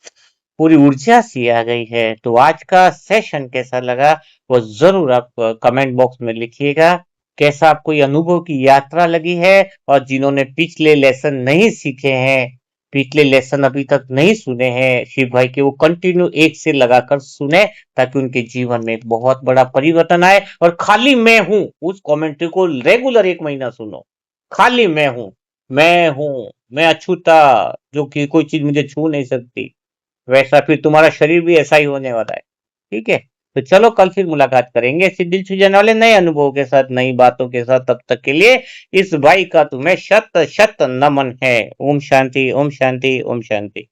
पूरी ऊर्जा सी आ गई है। तो आज का सेशन कैसा लगा वो जरूर आप कमेंट बॉक्स में लिखिएगा। कैसा आपको ये अनुभव की यात्रा लगी है? और जिन्होंने पिछले लेसन नहीं सीखे हैं, पिछले लेसन अभी तक नहीं सुने हैं शिव भाई के, वो कंटिन्यू एक से लगाकर सुने, ताकि उनके जीवन में एक बहुत बड़ा परिवर्तन आए। और खाली मैं हूं उस कमेंट्री को रेगुलर 1 महीना सुनो। खाली मैं हूं, मैं अछूता, जो कि कोई चीज मुझे छू नहीं सकती, वैसा फिर तुम्हारा शरीर भी ऐसा ही होने वाला है। ठीक है, तो चलो कल फिर मुलाकात करेंगे ऐसे दिल छू जाने वाले नए अनुभवों के साथ, नई बातों के साथ। तब तक के लिए इस भाई का तुम्हें शत शत नमन है। ओम शांति, ओम शांति, ओम शांति।